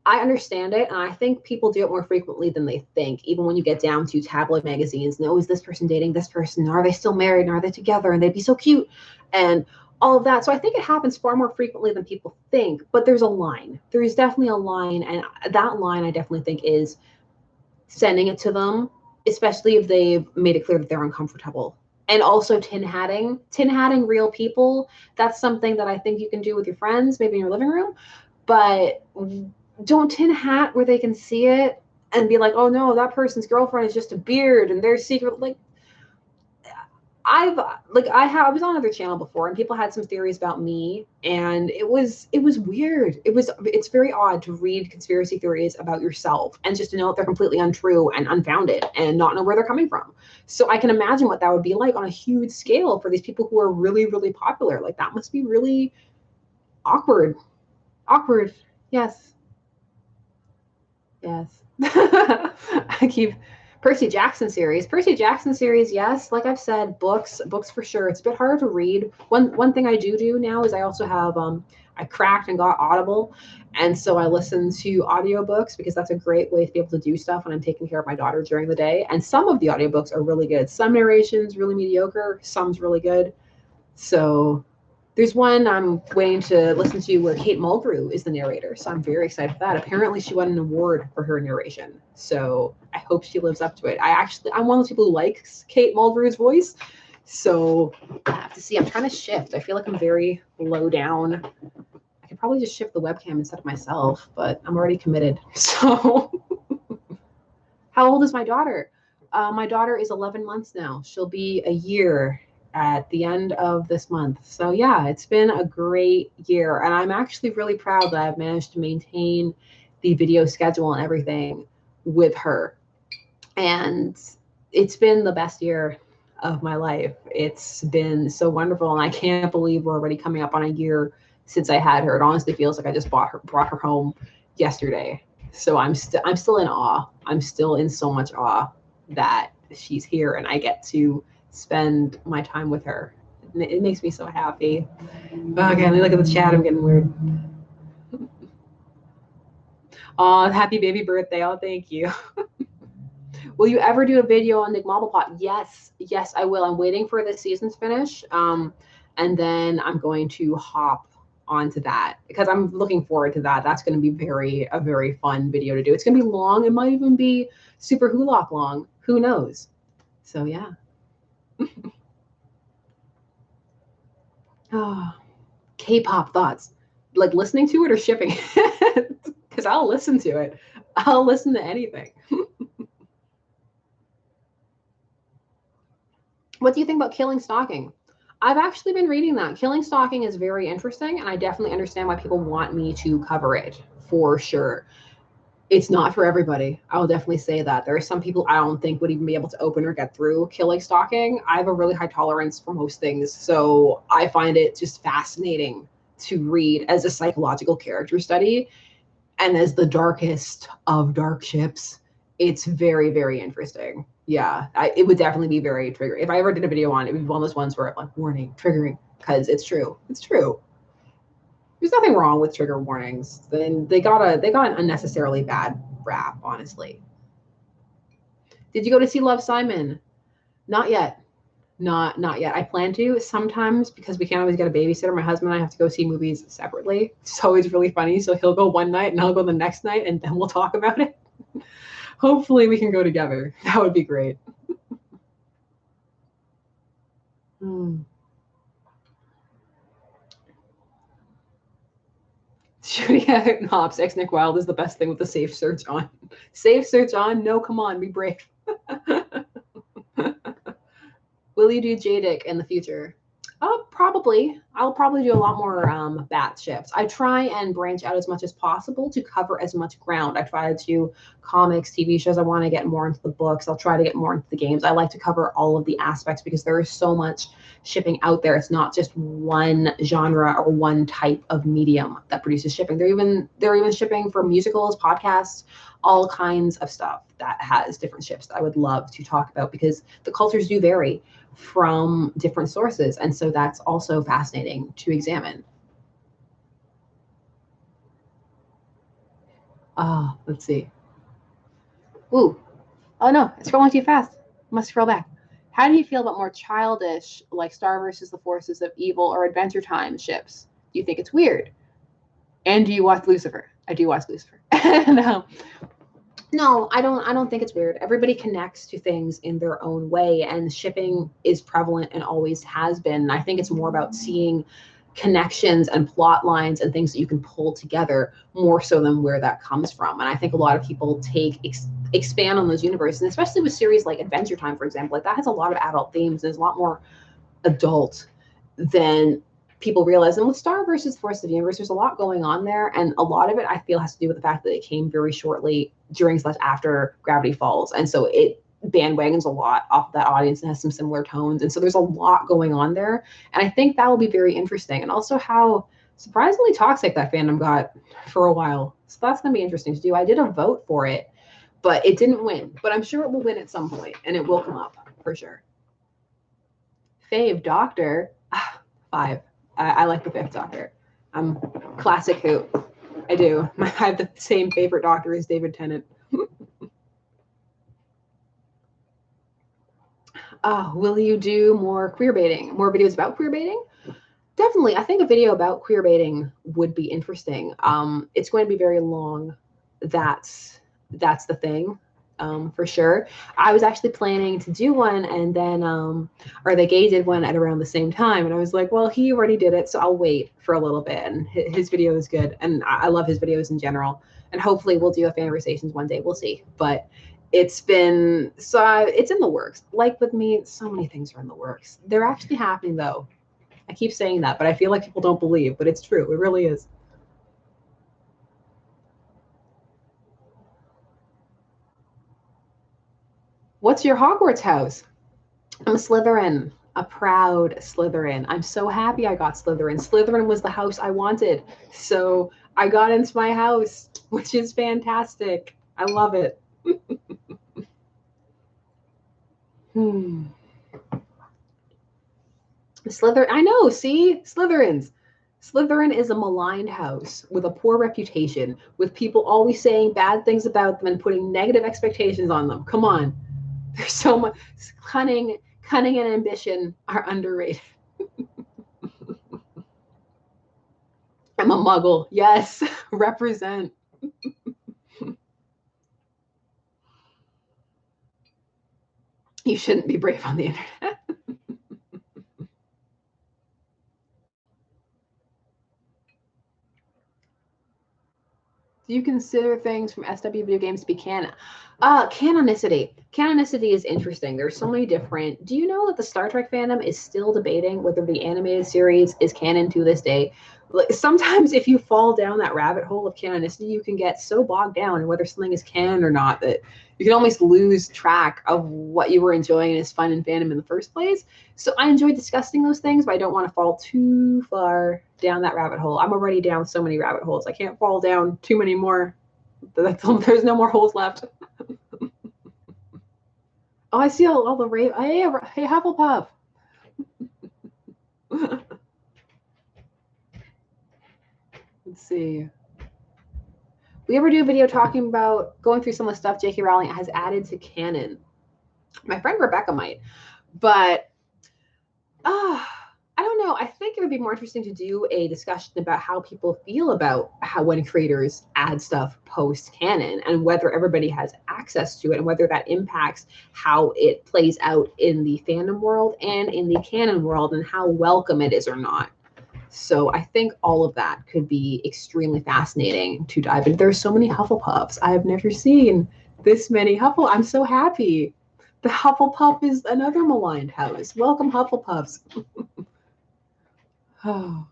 I understand it, and I think people do it more frequently than they think. Even when you get down to tabloid magazines, and oh, is this person dating this person? Are they still married? And are they together? And they'd be so cute, and all of that. So I think it happens far more frequently than people think. But there's a line. There is definitely a line, and that line I definitely think is sending it to them, especially if they've made it clear that they're uncomfortable. And also tin hatting real people. That's something that I think you can do with your friends, maybe in your living room, but don't tin hat where they can see it and be like, oh no, that person's girlfriend is just a beard and they're secret. Like, I was on another channel before and people had some theories about me, and it was weird. It's very odd to read conspiracy theories about yourself and just to know that they're completely untrue and unfounded and not know where they're coming from. So I can imagine what that would be like on a huge scale for these people who are really, really popular. Like, that must be really awkward. Awkward. Yes. Yes. I keep Percy Jackson series, yes. Like I've said, books for sure. It's a bit harder to read. One thing I do now is I also have I cracked and got Audible, and so I listen to audiobooks because that's a great way to be able to do stuff when I'm taking care of my daughter during the day. And some of the audiobooks are really good. Some narrations really mediocre, some's really good. So there's one I'm waiting to listen to where Kate Mulgrew is the narrator, so I'm very excited for that. Apparently, she won an award for her narration, so I hope she lives up to it. I'm one of those people who likes Kate Mulgrew's voice, so I have to see. I'm trying to shift. I feel like I'm very low down. I could probably just shift the webcam instead of myself, but I'm already committed. So, how old is my daughter? My daughter is 11 months now. She'll be a year at the end of this month. So yeah, it's been a great year, and I'm actually really proud that I've managed to maintain the video schedule and everything with her. And it's been the best year of my life. It's been so wonderful, and I can't believe we're already coming up on a year since I had her. It honestly feels like I just brought her home yesterday. So I'm still in awe. I'm still in so much awe that she's here and I get to spend my time with her. It makes me so happy. Oh, okay, let me look at the chat. I'm getting weird. Oh, happy baby birthday. Oh, thank you. Will you ever do a video on Nick Mobblepot? Yes, I will. I'm waiting for the season's finish. And then I'm going to hop onto that because I'm looking forward to that. That's going to be a very fun video to do. It's going to be long. It might even be super Hulock long. Who knows? So yeah. Oh, K-pop thoughts. Like listening to it or shipping it? Because I'll listen to it. I'll listen to anything. What do you think about killing stalking? I've actually been reading that. Killing stalking is very interesting, and I definitely understand why people want me to cover it for sure. It's not for everybody. I will definitely say that. There are some people I don't think would even be able to open or get through killing stalking. I have a really high tolerance for most things, so I find it just fascinating to read as a psychological character study and as the darkest of dark ships. It's very, very interesting. Yeah, it would definitely be very triggering. If I ever did a video on it, it would be one of those ones where I'm like, warning, triggering, because it's true. It's true. There's nothing wrong with trigger warnings. Then they got an unnecessarily bad rap, honestly. Did you go to see Love, Simon? Not yet. Not yet. I plan to sometimes because we can't always get a babysitter. My husband and I have to go see movies separately. It's always really funny. So he'll go one night and I'll go the next night, and then we'll talk about it. Hopefully we can go together. That would be great. Shooting at Hops, ex Nick Wilde is the best thing with the safe search on. Safe search on? No, come on, be brave. Will you do JDIC in the future? Probably. I'll probably do a lot more bat shifts. I try and branch out as much as possible to cover as much ground. I try to do comics, TV shows. I want to get more into the books. I'll try to get more into the games. I like to cover all of the aspects because there is so much shipping out there. It's not just one genre or one type of medium that produces shipping. They're even shipping for musicals, podcasts, all kinds of stuff that has different ships that I would love to talk about because the cultures do vary from different sources. And so that's also fascinating to examine. Let's see. Ooh. Oh no, it's scrolling too fast. Must scroll back. How do you feel about more childish, like Star versus the Forces of Evil or Adventure Time ships? Do you think it's weird? And do you watch Lucifer? I do watch Lucifer. No. No, I don't think it's weird. Everybody connects to things in their own way, and shipping is prevalent and always has been. And I think it's more about seeing connections and plot lines and things that you can pull together more so than where that comes from. And I think a lot of people expand on those universes, and especially with series like Adventure Time, for example, like that has a lot of adult themes. There's a lot more adult than people realize. And with Star versus Force of the Universe, there's a lot going on there, and a lot of it I feel has to do with the fact that it came very shortly during / after Gravity Falls, and so it bandwagons a lot off of that audience and has some similar tones, and so there's a lot going on there, and I think that will be very interesting, and also how surprisingly toxic that fandom got for a while. So that's going to be interesting to do. I did a vote for it, but it didn't win, but I'm sure it will win at some point, and it will come up for sure. Fave Doctor, 5. I like the 5th Doctor. Classic Who. I do. I have the same favorite Doctor as David Tennant. Will you do more queer baiting? More videos about queer baiting? Definitely. I think a video about queer baiting would be interesting. It's going to be very long. That's the thing. For sure. I was actually planning to do one, and then or the gay did one at around the same time, and I was like, well, he already did it, so I'll wait for a little bit. And his video is good, and I love his videos in general, and hopefully we'll do a Fanversations one day. We'll see. But it's in the works. Like with me, so many things are in the works. They're actually happening though. I keep saying that, but I feel like people don't believe, but it's true. It really is. What's your Hogwarts house? I'm a Slytherin, a proud Slytherin. I'm so happy I got Slytherin. Slytherin was the house I wanted. So I got into my house, which is fantastic. I love it. Slytherin, I know, see? Slytherins. Slytherin is a maligned house with a poor reputation, with people always saying bad things about them and putting negative expectations on them. Come on. There's so much cunning and ambition are underrated. I'm a muggle. Yes, represent. You shouldn't be brave on the internet. Do you consider things from SW video games to be canon? Canonicity. Canonicity is interesting. There's so many different. Do you know that the Star Trek fandom is still debating whether the animated series is canon to this day? Like, sometimes if you fall down that rabbit hole of canonicity, you can get so bogged down in whether something is canon or not that you can almost lose track of what you were enjoying as fun and fandom in the first place. So I enjoy discussing those things, but I don't want to fall too far down that rabbit hole. I'm already down so many rabbit holes. I can't fall down too many more. There's no more holes left. Oh, I see all the rave. Hey, Hufflepuff. Let's see. We ever do a video talking about going through some of the stuff J.K. Rowling has added to canon? My friend Rebecca might, but I don't know. I think it would be more interesting to do a discussion about how people feel about how when creators add stuff post canon and whether everybody has access to it and whether that impacts how it plays out in the fandom world and in the canon world and how welcome it is or not. So I think all of that could be extremely fascinating to dive into. There's so many Hufflepuffs. I have never seen this many Hufflepuffs. I'm so happy. The Hufflepuff is another maligned house. Welcome, Hufflepuffs. Oh.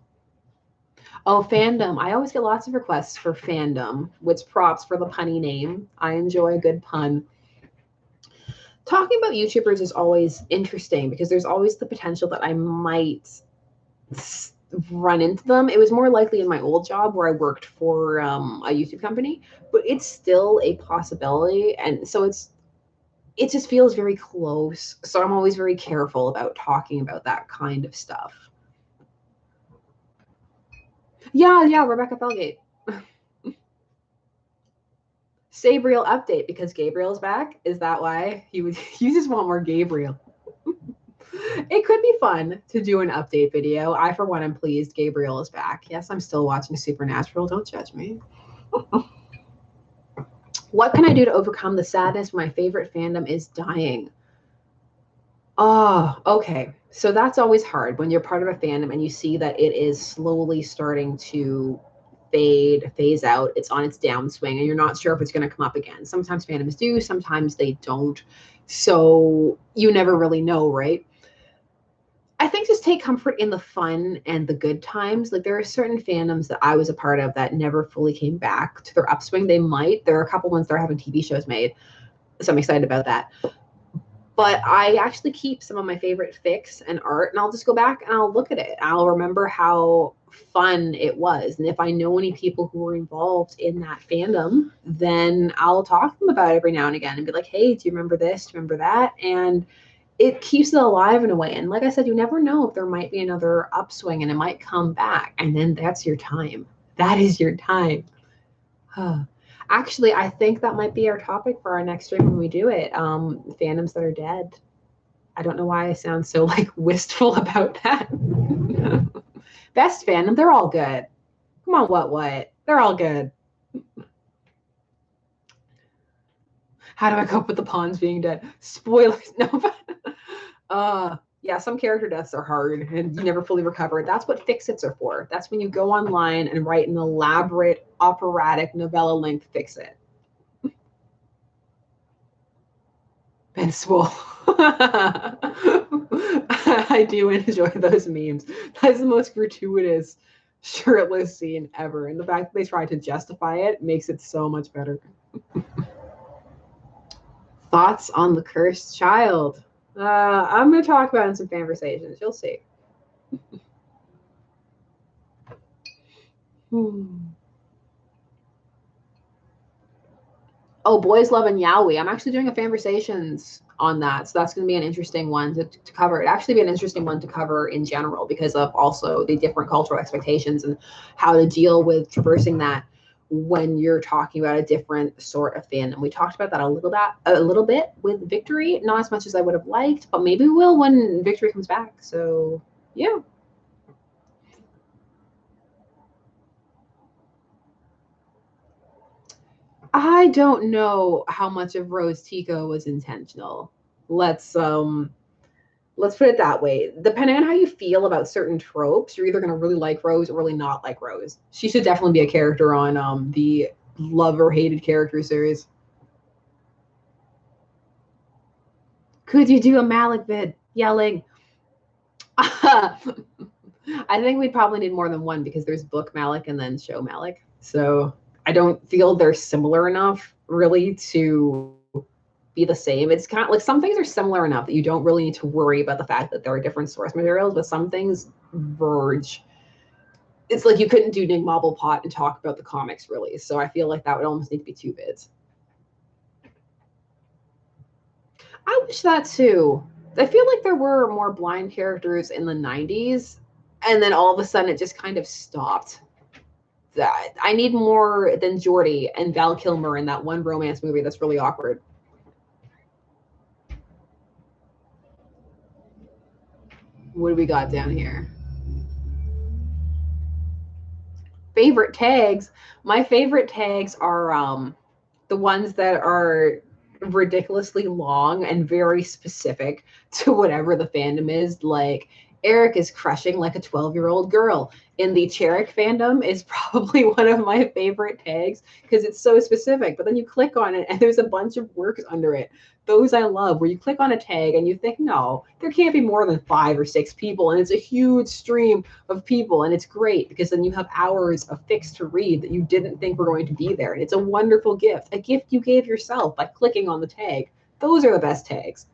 Oh, fandom. I always get lots of requests for fandom, which props for the punny name. I enjoy a good pun. Talking about YouTubers is always interesting because there's always the potential that I might run into them. It was more likely in my old job where I worked for a YouTube company, but it's still a possibility. And so it just feels very close. So I'm always very careful about talking about that kind of stuff. Yeah, Rebecca Felgate. Sabriel update because Gabriel's back. Is that why you just want more Gabriel? It could be fun to do an update video. I, for one, am pleased Gabriel is back. Yes, I'm still watching Supernatural. Don't judge me. What can I do to overcome the sadness when my favorite fandom is dying? Oh, okay. So that's always hard when you're part of a fandom and you see that it is slowly starting to phase out. It's on its downswing and you're not sure if it's going to come up again. Sometimes fandoms do, sometimes they don't. So you never really know, right? I think just take comfort in the fun and the good times. Like there are certain fandoms that I was a part of that never fully came back to their upswing. They might. There are a couple ones that are having TV shows made. So I'm excited about that. But I actually keep some of my favorite fics and art, and I'll just go back and I'll look at it. I'll remember how fun it was. And if I know any people who were involved in that fandom, then I'll talk to them about it every now and again and be like, hey, do you remember this? Do you remember that? And it keeps it alive in a way. And like I said, you never know if there might be another upswing and it might come back. And then that's your time. That is your time. Actually, I think that might be our topic for our next stream when we do it. Fandoms that are dead. I don't know why I sound so like wistful about that. Best fandom, they're all good. Come on, what? They're all good. How do I cope with the pawns being dead? Spoilers. No, but yeah, some character deaths are hard and you never fully recover. That's what fix-its are for. That's when you go online and write an elaborate, operatic, novella-length fix-it. Ben Swole. I do enjoy those memes. That's the most gratuitous shirtless scene ever. And the fact that they try to justify it makes it so much better. Thoughts on the cursed child? I'm going to talk about it in some conversations. You'll see. Oh, Boys Love and Yaoi. I'm actually doing a conversations on that. So that's going to be an interesting one to cover. It'd actually be an interesting one to cover in general because of also the different cultural expectations and how to deal with traversing that when you're talking about a different sort of fandom. We talked about that a little bit with Victory, not as much as I would have liked, but maybe we will when Victory comes back. So yeah. I don't know how much of Rose Tico was intentional. Let's put it that way. Depending on how you feel about certain tropes, you're either going to really like Rose or really not like Rose. She should definitely be a character on the love or hated character series. Could you do a Malik vid yelling? I think we'd probably need more than one because there's book Malik and then show Malik. So I don't feel they're similar enough really to be the same. It's kind of like some things are similar enough that you don't really need to worry about the fact that there are different source materials, but some things verge. It's like you couldn't do Ning Marble Pot and talk about the comics really. So I feel like that would almost need to be two bids. I wish that too. I feel like there were more blind characters in the 90s, and then all of a sudden it just kind of stopped. I need more than Jordy and Val Kilmer in that one romance movie that's really awkward. What do we got down here? Favorite tags. My favorite tags are the ones that are ridiculously long and very specific to whatever the fandom is. Like Eric is crushing like a 12-year-old girl. In the Cherrick fandom is probably one of my favorite tags because it's so specific. But then you click on it and there's a bunch of works under it. Those I love, where you click on a tag and you think, no, there can't be more than 5 or 6 people. And it's a huge stream of people. And it's great because then you have hours of fics to read that you didn't think were going to be there. And it's a wonderful gift, a gift you gave yourself by clicking on the tag. Those are the best tags.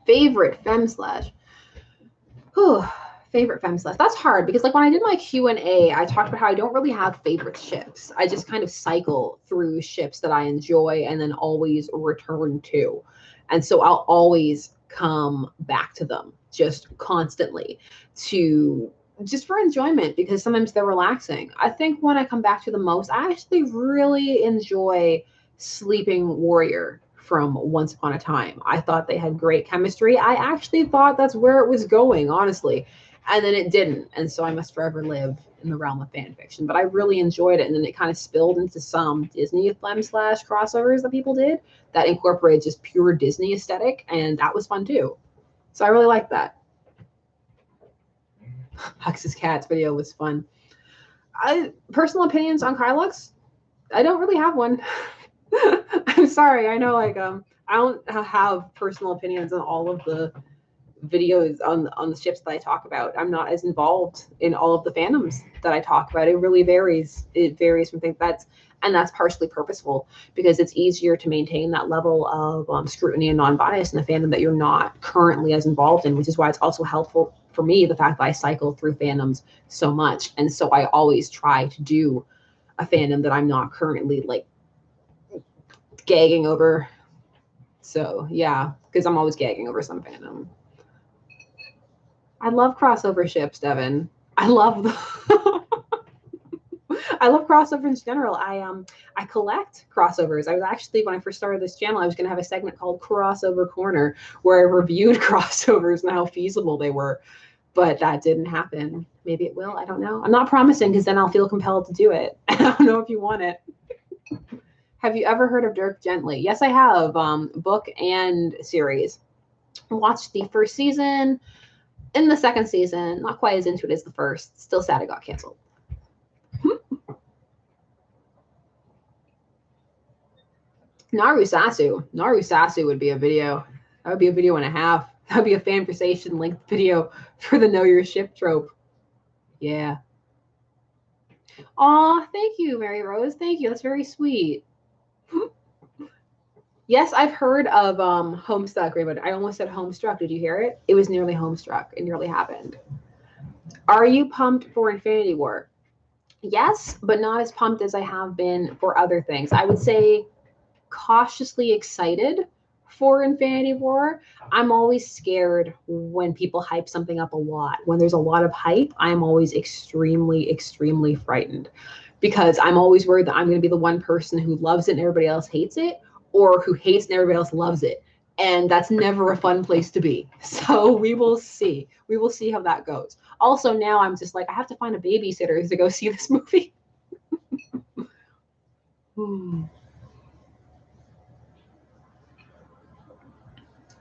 Favorite fem slash. Favorite fem slash. That's hard because like when I did my Q&A, I talked about how I don't really have favorite ships. I just kind of cycle through ships that I enjoy and then always return to. And so I'll always come back to them just constantly just for enjoyment, because sometimes they're relaxing. I think when I come back to the most, I actually really enjoy Sleeping Warrior from Once Upon a Time. I thought they had great chemistry. I actually thought that's where it was going, honestly. And then it didn't. And so I must forever live in the realm of fan fiction. But I really enjoyed it. And then it kind of spilled into some Disney phlegm slash crossovers that people did that incorporated just pure Disney aesthetic. And that was fun too. So I really liked that. Hux's Cats video was fun. Personal opinions on Kylux? I don't really have one. I'm sorry. I know, like, I don't have personal opinions on all of the videos on the ships that I talk about. I'm not as involved in all of the fandoms that I talk about. It really varies. It varies from things that's partially purposeful, because it's easier to maintain that level of scrutiny and non-bias in a fandom that you're not currently as involved in, which is why it's also helpful for me, the fact that I cycle through fandoms so much. And so I always try to do a fandom that I'm not currently like gagging over. So yeah, because I'm always gagging over some fandom. I love crossover ships, Devin. I love I love crossovers in general. I collect crossovers. I was actually, when I first started this channel, I was going to have a segment called Crossover Corner where I reviewed crossovers and how feasible they were, but that didn't happen. Maybe it will. I don't know. I'm not promising, because then I'll feel compelled to do it. I don't know if you want it. Have you ever heard of Dirk Gently? Yes, I have. Book and series. I watched the first season. In the second season, not quite as into it as the first. Still sad it got canceled. Naru Sasu would be a video. That would be a video and a half. That would be a fanversation length video for the Know Your Ship trope. Yeah. Aw, thank you, Mary Rose. Thank you. That's very sweet. Yes, I've heard of Homestuck, Rainbow. I almost said Homestruck. Did you hear it? It was nearly Homestruck. It nearly happened. Are you pumped for Infinity War? Yes, but not as pumped as I have been for other things. I would say cautiously excited for Infinity War. I'm always scared when people hype something up a lot. When there's a lot of hype, I'm always extremely, extremely frightened, because I'm always worried that I'm going to be the one person who loves it and everybody else hates it, or who hates and everybody else loves it. And that's never a fun place to be. So we will see. We will see how that goes. Also, now I'm just like, I have to find a babysitter to go see this movie.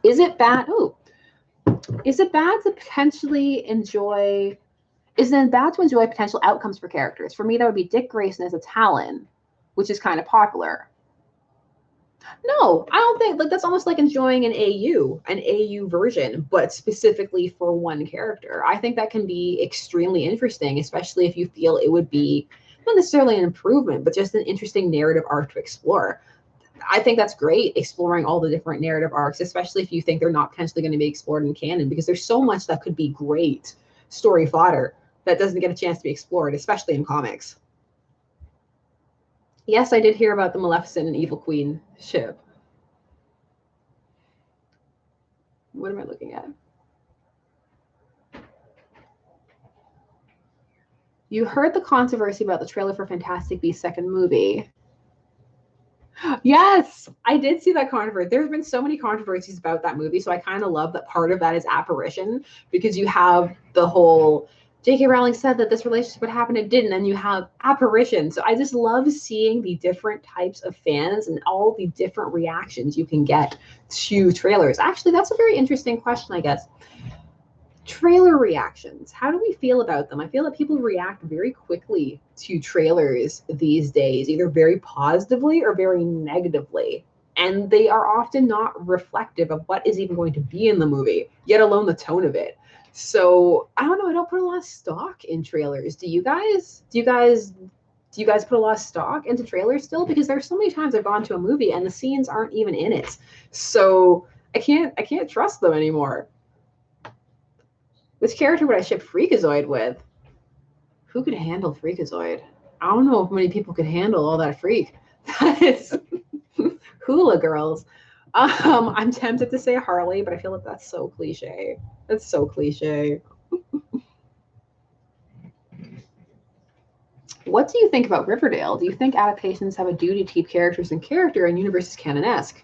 Is it bad? Oh, is it bad to potentially enjoy? Is it bad to enjoy potential outcomes for characters? For me, that would be Dick Grayson as a Talon, which is kind of popular. No, I don't think, like, that's almost like enjoying an AU version, but specifically for one character. I think that can be extremely interesting, especially if you feel it would be not necessarily an improvement, but just an interesting narrative arc to explore. I think that's great, exploring all the different narrative arcs, especially if you think they're not potentially going to be explored in canon, because there's so much that could be great story fodder that doesn't get a chance to be explored, especially in comics. Yes, I did hear about the Maleficent and Evil Queen ship. What am I looking at? You heard the controversy about the trailer for Fantastic Beasts' second movie. Yes, I did see that controversy. There's been so many controversies about that movie, so I kind of love that part of that is apparition, because you have the whole J.K. Rowling said that this relationship would happen, it didn't, and you have apparition. So I just love seeing the different types of fans and all the different reactions you can get to trailers. Actually, that's a very interesting question, I guess. Trailer reactions. How do we feel about them? I feel that people react very quickly to trailers these days, either very positively or very negatively. And they are often not reflective of what is even going to be in the movie, yet alone the tone of it. So I don't know. I don't put a lot of stock in trailers. Do you guys? Do you guys put a lot of stock into trailers still? Because there's so many times I've gone to a movie and the scenes aren't even in it. So I can't trust them anymore. Which character would I ship Freakazoid with? Who could handle Freakazoid? I don't know if many people could handle all that freak. That is hula girls. I'm tempted to say Harley, but I feel like that's so cliche. That's so cliche. What do you think about Riverdale? Do you think adaptations have a duty to keep characters in character and universes canon-esque?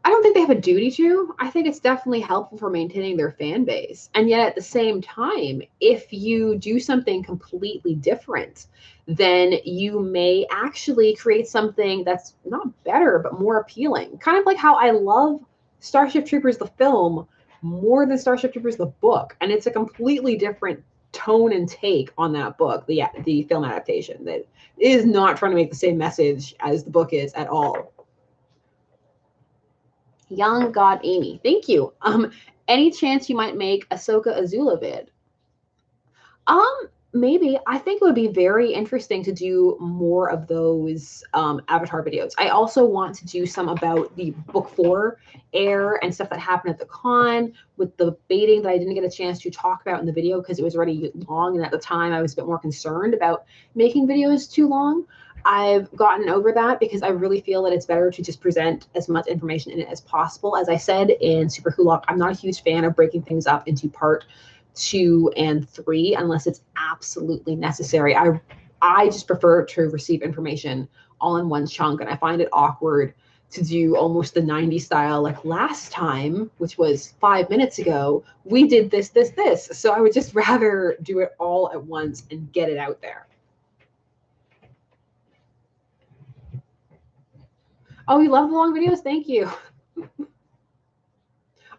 I don't think they have a duty to. I think it's definitely helpful for maintaining their fan base. And yet at the same time, if you do something completely different, then you may actually create something that's not better, but more appealing. Kind of like how I love Starship Troopers, the film, more than Starship Troopers, the book. And it's a completely different tone and take on that book, the film adaptation, that is not trying to make the same message as the book is at all. Young God Amy. Thank you. Any chance you might make Ahsoka Azula vid? Maybe. I think it would be very interesting to do more of those Avatar videos. I also want to do some about the book 4 air and stuff that happened at the con with the baiting that I didn't get a chance to talk about in the video because it was already long, and at the time I was a bit more concerned about making videos too long. I've gotten over that because I really feel that it's better to just present as much information in it as possible. As I said in Super Hulock, I'm not a huge fan of breaking things up into part 2 and 3 unless it's absolutely necessary. I just prefer to receive information all in one chunk, and I find it awkward to do almost the 90s style, like last time, which was 5 minutes ago, we did this. So I would just rather do it all at once and get it out there. Oh, you love the long videos? Thank you.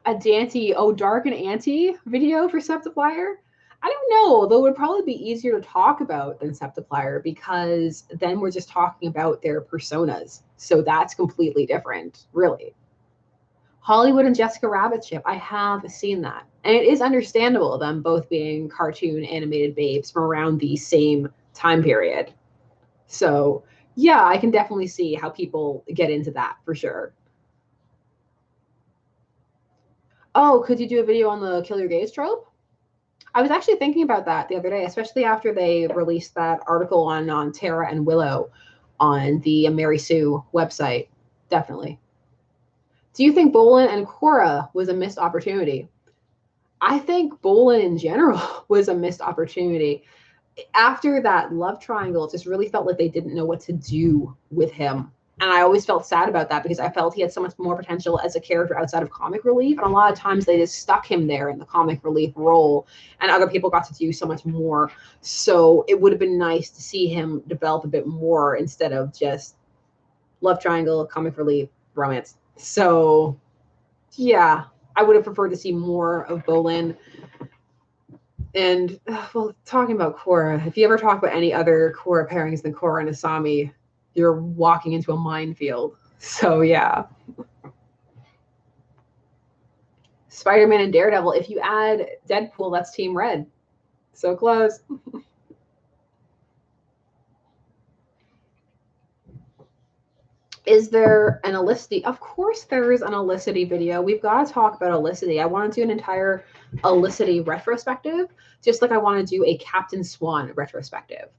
A Dante, Dark and Anti video for Septiplier? I don't know, though it would probably be easier to talk about than Septiplier because then we're just talking about their personas. So that's completely different, really. Hollywood and Jessica Rabbit ship. I have seen that. And it is understandable, them both being cartoon animated babes from around the same time period. So, yeah, I can definitely see how people get into that for sure. Oh, could you do a video on the kill your gays trope? I was actually thinking about that the other day, especially after they released that article on Tara and Willow on the Mary Sue website. Definitely. Do you think Bolin and Cora was a missed opportunity? I think Bolin in general was a missed opportunity. After that love triangle, it just really felt like they didn't know what to do with him. And I always felt sad about that because I felt he had so much more potential as a character outside of comic relief. And a lot of times they just stuck him there in the comic relief role, and other people got to do so much more. So it would have been nice to see him develop a bit more instead of just love triangle, comic relief, romance. So yeah, I would have preferred to see more of Bolin. And well, talking about Korra, if you ever talk about any other Korra pairings than Korra and Asami, you're walking into a minefield. So yeah. Spider-Man and Daredevil. If you add Deadpool, that's Team Red. So close. Is there an Elicity? Of course there is an Elicity video. We've got to talk about Elicity. I want to do an entire Elicity retrospective, just like I want to do a Captain Swan retrospective,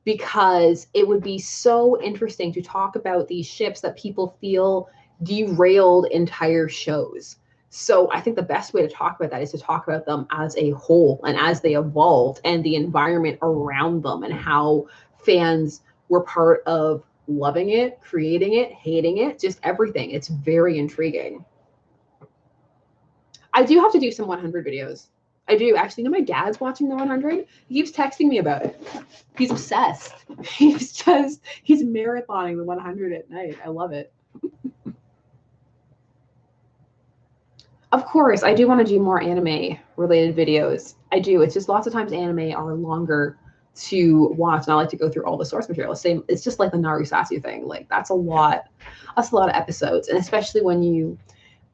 because it would be so interesting to talk about these ships that people feel derailed entire shows. So I think the best way to talk about that is to talk about them as a whole and as they evolved and the environment around them and how fans were part of loving it, creating it, hating it, just everything. It's very intriguing. I do have to do some 100 videos. I do. Actually, my dad's watching the 100. He keeps texting me about it. He's obsessed. He's marathoning the 100 at night. I love it. Of course, I do want to do more anime related videos. I do. It's just lots of times anime are longer to watch, and I like to go through all the source material. Same, it's just like the Narusasu thing. Like that's a lot. That's a lot of episodes, and especially when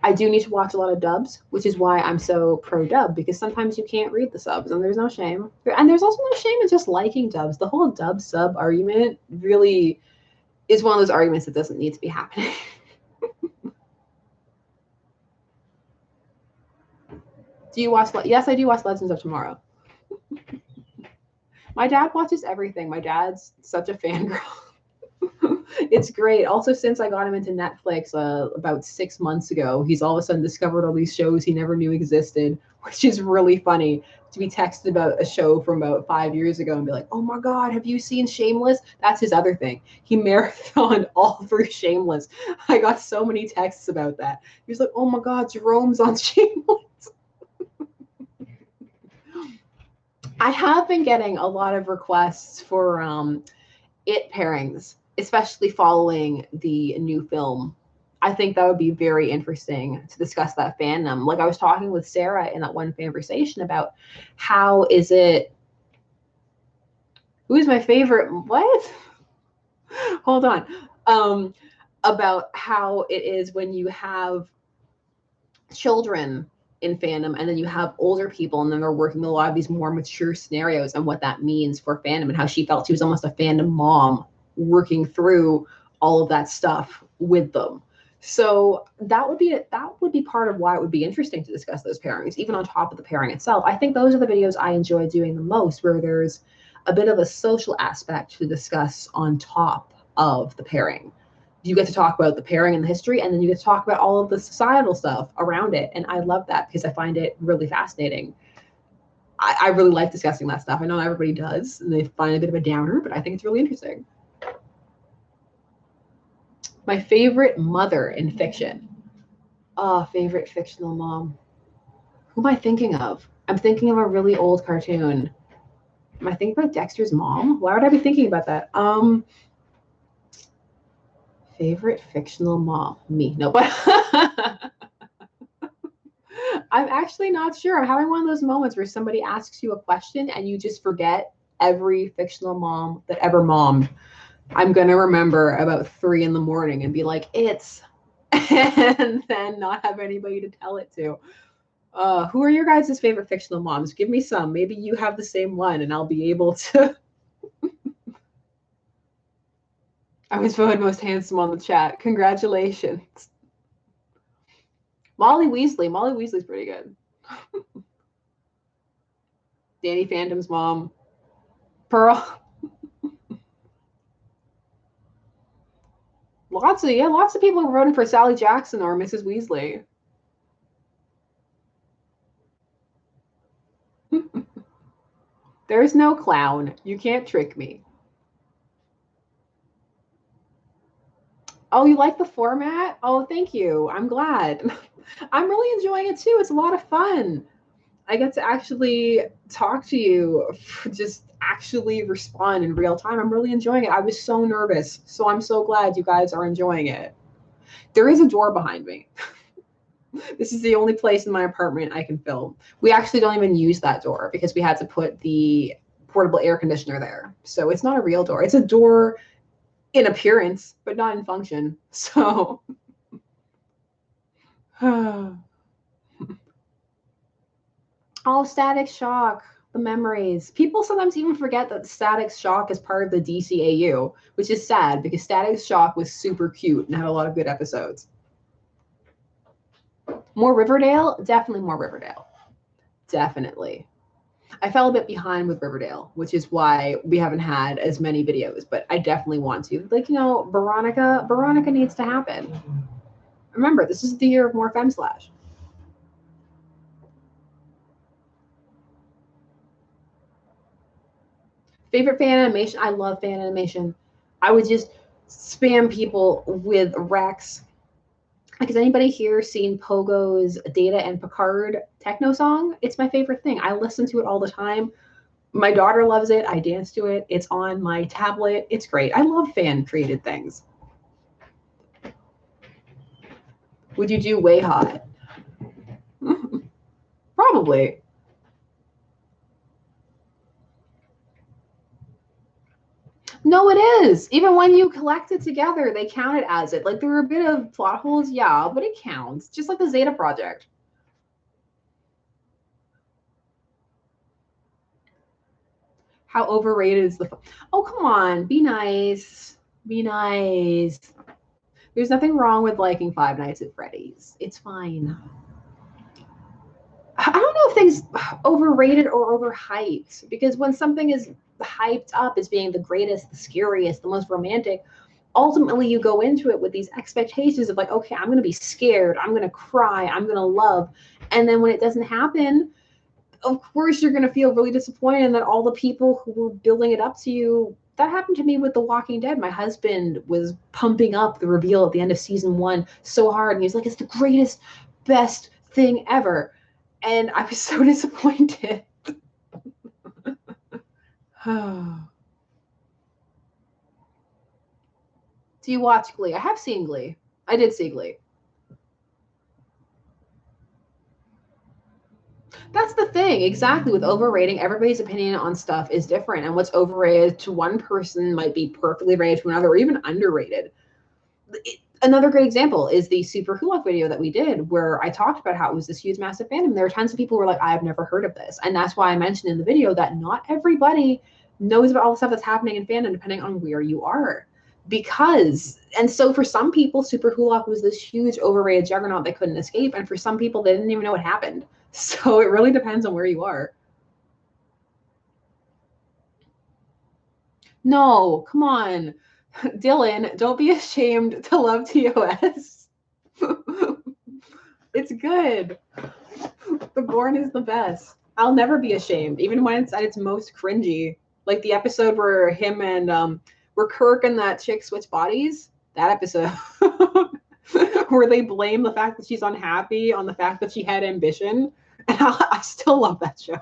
I do need to watch a lot of dubs, which is why I'm so pro dub, because sometimes you can't read the subs, and there's no shame. And there's also no shame in just liking dubs. The whole dub sub argument really is one of those arguments that doesn't need to be happening. Do you watch? Yes, I do watch Legends of Tomorrow. My dad watches everything. My dad's such a fangirl. It's great. Also, since I got him into Netflix about 6 months ago, he's all of a sudden discovered all these shows he never knew existed, which is really funny to be texted about a show from about 5 years ago and be like, "Oh my God, have you seen Shameless?" That's his other thing. He marathoned all through Shameless. I got so many texts about that. He was like, "Oh my God, Jerome's on Shameless." I have been getting a lot of requests for it pairings, especially following the new film. I think that would be very interesting to discuss that fandom. Like I was talking with Sarah in that one conversation about how is it, who's my favorite, what? Hold on. About how it is when you have children in fandom and then you have older people and then they're working a lot of these more mature scenarios and what that means for fandom and how she felt she was almost a fandom mom working through all of that stuff with them. So that would be part of why it would be interesting to discuss those pairings, even on top of the pairing itself. I think those are the videos I enjoy doing the most, where there's a bit of a social aspect to discuss on top of the pairing. You get to talk about the pairing and the history, and then you get to talk about all of the societal stuff around it. And I love that because I find it really fascinating. I really like discussing that stuff. I know not everybody does, and they find it a bit of a downer, but I think it's really interesting. My favorite mother in fiction. Oh, favorite fictional mom. Who am I thinking of? I'm thinking of a really old cartoon. Am I thinking about Dexter's mom? Why would I be thinking about that? Favorite fictional mom. Me. No, but I'm actually not sure. I'm having one of those moments where somebody asks you a question and you just forget every fictional mom that ever mommed. I'm going to remember about 3 in the morning and be like, it's, and then not have anybody to tell it to. Who are your guys' favorite fictional moms? Give me some. Maybe you have the same one and I'll be able to. I was voted most handsome on the chat. Congratulations. Molly Weasley. Molly Weasley's pretty good. Danny Phantom's mom. Pearl. Lots of people are voting for Sally Jackson or Mrs. Weasley. There's no clown. You can't trick me. Oh, you like the format? Oh, thank you. I'm glad. I'm really enjoying it too. It's a lot of fun. I get to actually talk to you, just actually respond in real time. I'm really enjoying it. I was so nervous. So I'm so glad you guys are enjoying it. There is a door behind me. This is the only place in my apartment I can film. We actually don't even use that door because we had to put the portable air conditioner there. So it's not a real door. It's a door in appearance, but not in function. So oh, Static Shock, the memories. People sometimes even forget that Static Shock is part of the DCAU, which is sad because Static Shock was super cute and had a lot of good episodes. More Riverdale? Definitely more Riverdale. Definitely. I fell a bit behind with Riverdale, which is why we haven't had as many videos, but I definitely want to. Like, Veronica needs to happen. Remember, this is the year of more Femslash. Favorite fan animation? I love fan animation. I would just spam people with Rex. Like, has anybody here seen Pogo's Data and Picard techno song? It's my favorite thing. I listen to it all the time. My daughter loves it. I dance to it. It's on my tablet. It's great. I love fan created things. Would you do Way Hot? Probably. No, it is. Even when you collect it together, they count it as it. Like, there are a bit of plot holes, yeah, but it counts. Just like the Zeta Project. How overrated is the... Oh, come on. Be nice. Be nice. There's nothing wrong with liking Five Nights at Freddy's. It's fine. I don't know if things overrated or overhyped, because when something is hyped up as being the greatest, the scariest, the most romantic, ultimately you go into it with these expectations of like, okay, I'm going to be scared, I'm going to cry, I'm going to love. And then when it doesn't happen, of course you're going to feel really disappointed, and that all the people who were building it up to you. That happened to me with The Walking Dead. My husband was pumping up the reveal at the end of season 1 so hard, and he's like, it's the greatest, best thing ever. And I was so disappointed. Do you watch Glee? I have seen Glee. I did see Glee. That's the thing, exactly. With overrating, everybody's opinion on stuff is different, and what's overrated to one person might be perfectly rated to another, or even underrated. Another great example is the Super Hulk video that we did, where I talked about how it was this huge, massive fandom. There are tons of people who were like, I've never heard of this. And that's why I mentioned in the video that not everybody knows about all the stuff that's happening in fandom, depending on where you are. And so for some people, Super Hulk was this huge, overrated juggernaut they couldn't escape. And for some people, they didn't even know what happened. So it really depends on where you are. No, come on. Dylan, don't be ashamed to love TOS. It's good. The Born is the best. I'll never be ashamed, even when it's at its most cringy. Like the episode where him and where Kirk and that chick switch bodies. That episode. Where they blame the fact that she's unhappy on the fact that she had ambition. And I still love that show.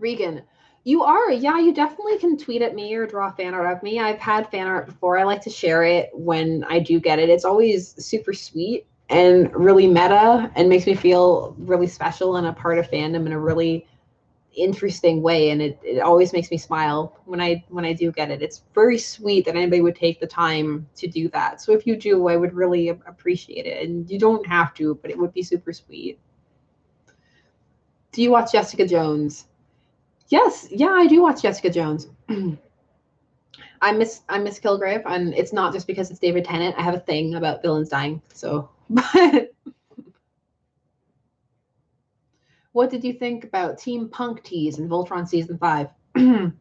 Regan, you are. Yeah, you definitely can tweet at me or draw fan art of me. I've had fan art before. I like to share it when I do get it. It's always super sweet and really meta and makes me feel really special and a part of fandom in a really interesting way. And it always makes me smile when I do get it. It's very sweet that anybody would take the time to do that. So if you do, I would really appreciate it. And you don't have to, but it would be super sweet. Do you watch Jessica Jones? Yes, yeah, I do watch Jessica Jones. I miss Kilgrave, and it's not just because it's David Tennant. I have a thing about villains dying. So, but what did you think about Team Punk tease in Voltron season 5? I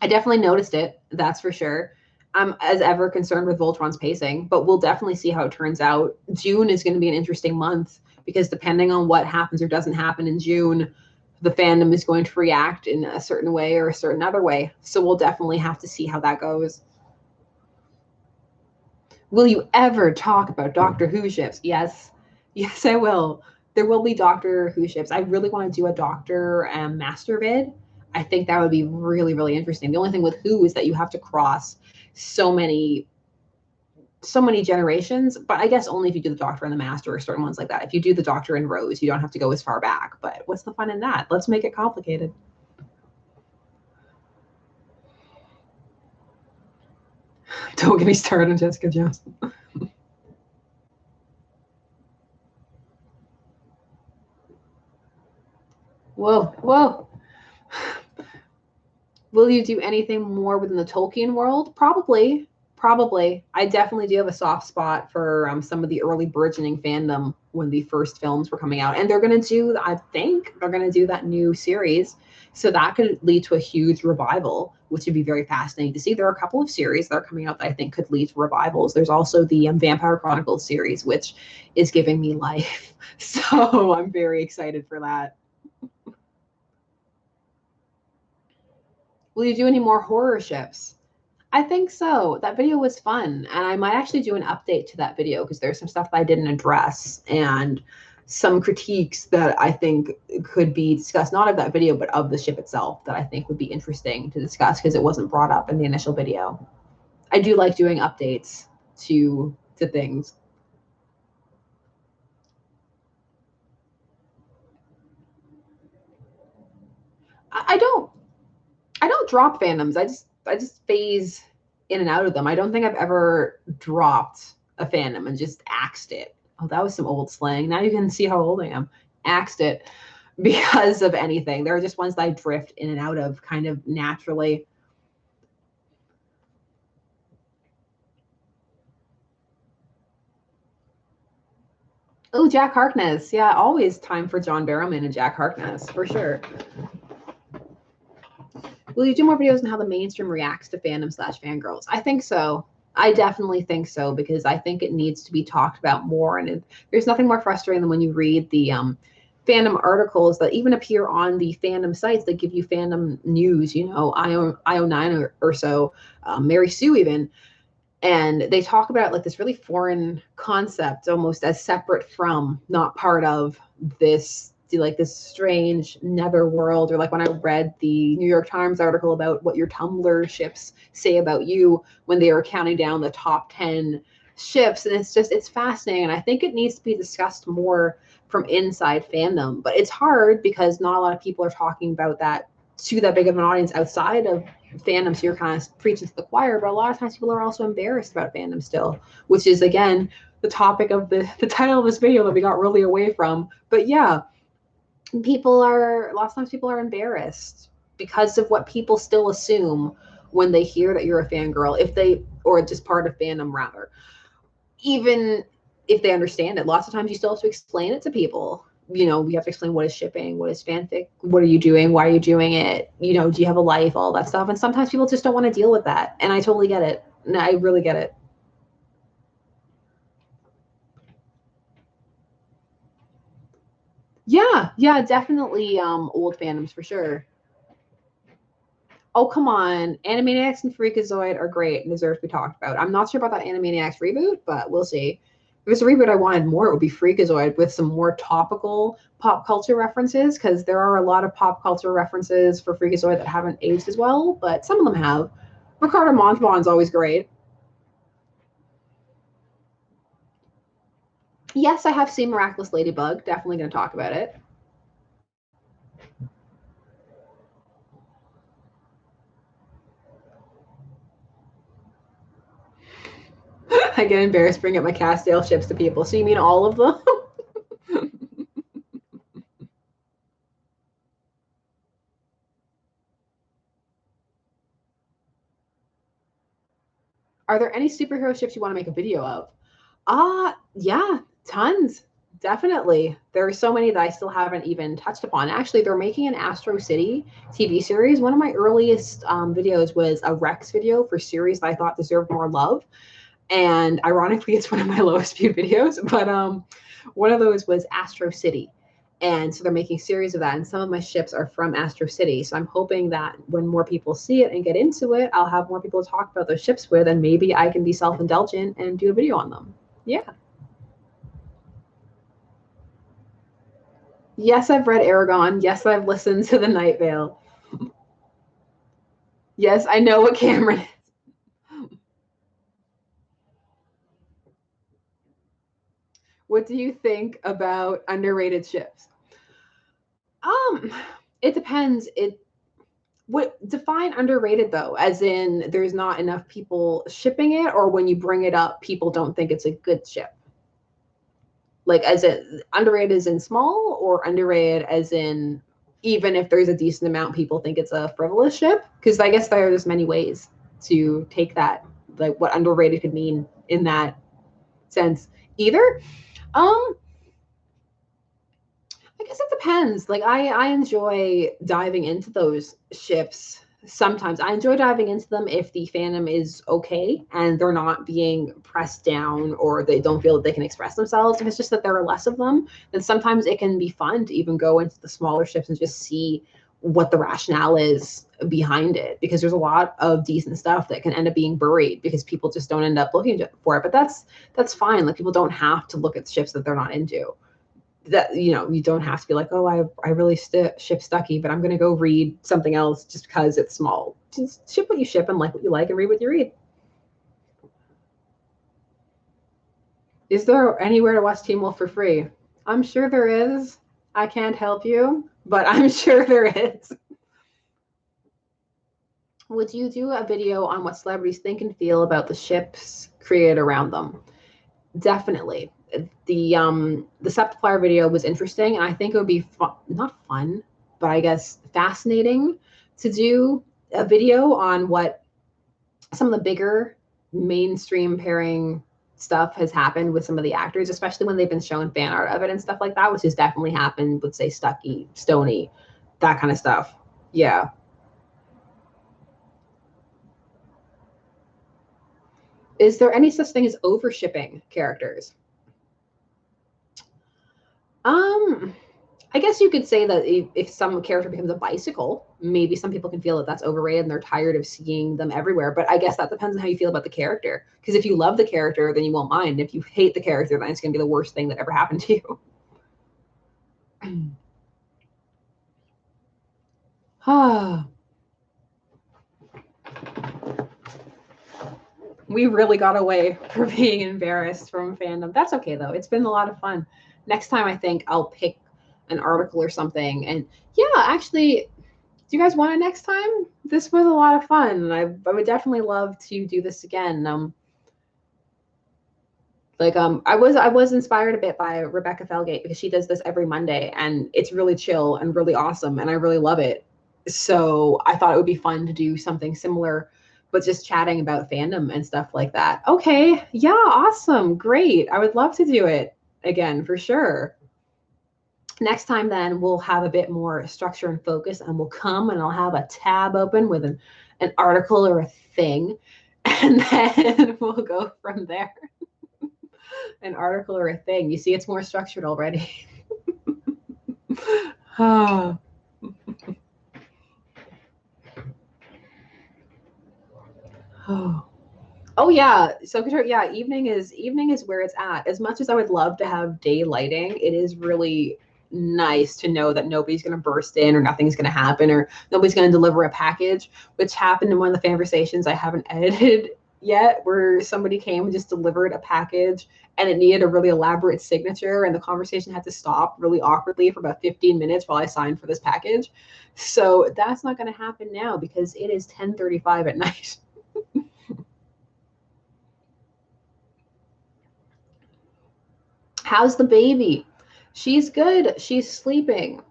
definitely noticed it. That's for sure. I'm as ever concerned with Voltron's pacing, but we'll definitely see how it turns out. June is going to be an interesting month because depending on what happens or doesn't happen in June, the fandom is going to react in a certain way or a certain other way. So we'll definitely have to see how that goes. Will you ever talk about Doctor Who ships? Yes. Yes, I will. There will be Doctor Who ships. I really want to do a Doctor Master vid. I think that would be really, really interesting. The only thing with Who is that you have to cross so many generations, but I guess only if you do the Doctor and the Master or certain ones like that. If you do the Doctor and Rose, you don't have to go as far back. But what's the fun in that? Let's make it complicated. Don't get me started on Jessica Jones. Whoa, whoa. Will you do anything more within the Tolkien world? Probably. Probably. I definitely do have a soft spot for some of the early burgeoning fandom when the first films were coming out. And they're going to do, I think, they're going to do that new series. So that could lead to a huge revival, which would be very fascinating to see. There are a couple of series that are coming out that I think could lead to revivals. There's also the Vampire Chronicles series, which is giving me life. So I'm very excited for that. Will you do any more horror ships? I think so. That video was fun. And I might actually do an update to that video because there's some stuff that I didn't address and some critiques that I think could be discussed, not of that video, but of the ship itself that I think would be interesting to discuss because it wasn't brought up in the initial video. I do like doing updates to things. I don't drop fandoms. I just phase in and out of them. I don't think I've ever dropped a fandom and just axed it. Oh, that was some old slang. Now you can see how old I am. Axed it because of anything. There are just ones that I drift in and out of kind of naturally. Oh, Jack Harkness. Yeah, always time for John Barrowman and Jack Harkness, for sure. Will you do more videos on how the mainstream reacts to fandom/fangirls? I think so. I definitely think so, because I think it needs to be talked about more. And there's nothing more frustrating than when you read the fandom articles that even appear on the fandom sites that give you fandom news, you know, IO9 or so, Mary Sue even. And they talk about like this really foreign concept, almost as separate from, not part of this, like this strange netherworld. Or like when I read the New York Times article about what your Tumblr ships say about you when they were counting down the top 10 ships. And it's fascinating. And I think it needs to be discussed more from inside fandom. But it's hard because not a lot of people are talking about that to that big of an audience outside of fandom, so you're kind of preaching to the choir. But a lot of times people are also embarrassed about fandom still, which is again the topic of the title of this video that we got really away from. But yeah, lots of times people are embarrassed because of what people still assume when they hear that you're a fangirl, if they, or just part of fandom rather, even if they understand it. Lots of times you still have to explain it to people. You know, we have to explain what is shipping, what is fanfic, what are you doing, why are you doing it, you know, do you have a life, all that stuff. And sometimes people just don't want to deal with that, and I totally get it. And I really get it. Yeah, definitely old fandoms for sure. Oh, come on. Animaniacs and Freakazoid are great and deserve to be talked about. I'm not sure about that Animaniacs reboot, but we'll see. If there's a reboot I wanted more, it would be Freakazoid with some more topical pop culture references, because there are a lot of pop culture references for Freakazoid that haven't aged as well, but some of them have. Ricardo Montalban's always great. Yes, I have seen Miraculous Ladybug. Definitely going to talk about it. I get embarrassed bringing up my Castdale ships to people. So you mean all of them? Are there any superhero ships you want to make a video of? Yeah, tons. Definitely. There are so many that I still haven't even touched upon. Actually, they're making an Astro City TV series. One of my earliest videos was a Rex video for series that I thought deserved more love. And ironically, it's one of my lowest viewed videos. But one of those was Astro City. And so they're making a series of that. And some of my ships are from Astro City. So I'm hoping that when more people see it and get into it, I'll have more people to talk about those ships with. And maybe I can be self indulgent and do a video on them. Yeah. Yes, I've read Aragon. Yes, I've listened to The Night Vale. Yes, I know what Cameron is. What do you think about underrated ships? Um, it depends. What define underrated though? As in there's not enough people shipping it, or when you bring it up, people don't think it's a good ship? Like as in underrated as in small, or underrated as in even if there's a decent amount, people think it's a frivolous ship? Because I guess there's many ways to take that, like what underrated could mean in that sense. Either. Um, I guess it depends. Like I enjoy diving into those ships. Sometimes I enjoy diving into them if the fandom is okay and they're not being pressed down, or they don't feel that they can express themselves. If it's just that there are less of them, then sometimes it can be fun to even go into the smaller ships and just see what the rationale is behind it, because there's a lot of decent stuff that can end up being buried because people just don't end up looking for it. But that's fine. Like people don't have to look at ships that they're not into. That, you know, you don't have to be like, oh, I really ship Stucky, but I'm going to go read something else just because it's small. Just ship what you ship and like what you like and read what you read. Is there anywhere to watch Teen Wolf for free? I'm sure there is. I can't help you, but I'm sure there is. Would you do a video on what celebrities think and feel about the ships created around them? Definitely. The Septiplier video was interesting, and I think it would be not fun, but I guess fascinating to do a video on what some of the bigger mainstream pairing stuff has happened with some of the actors, especially when they've been shown fan art of it and stuff like that, which has definitely happened with, say, Stucky, Stony, that kind of stuff. Yeah. Is there any such thing as overshipping characters? I guess you could say that if some character becomes a bicycle, maybe some people can feel that that's overrated and they're tired of seeing them everywhere. But I guess that depends on how you feel about the character. Because if you love the character, then you won't mind. If you hate the character, then it's going to be the worst thing that ever happened to you. We really got away from being embarrassed from fandom. That's okay, though. It's been a lot of fun. Next time, I think I'll pick an article or something. And yeah, actually, do you guys want it next time? This was a lot of fun. I would definitely love to do this again. I was inspired a bit by Rebecca Felgate because she does this every Monday and it's really chill and really awesome and I really love it. So I thought it would be fun to do something similar, but just chatting about fandom and stuff like that. Okay, yeah, awesome, great. I would love to do it again for sure. Next time then we'll have a bit more structure and focus and we'll come and I'll have a tab open with an article or a thing and then we'll go from there. An article or a thing. You see, it's more structured already. Oh. Oh. Oh yeah. So yeah, evening is where it's at. As much as I would love to have day lighting, it is really nice to know that nobody's going to burst in or nothing's going to happen or nobody's going to deliver a package, which happened in one of the conversations I haven't edited yet where somebody came and just delivered a package and it needed a really elaborate signature and the conversation had to stop really awkwardly for about 15 minutes while I signed for this package. So that's not going to happen now because it is 10:35 at night. How's the baby? She's good. She's sleeping.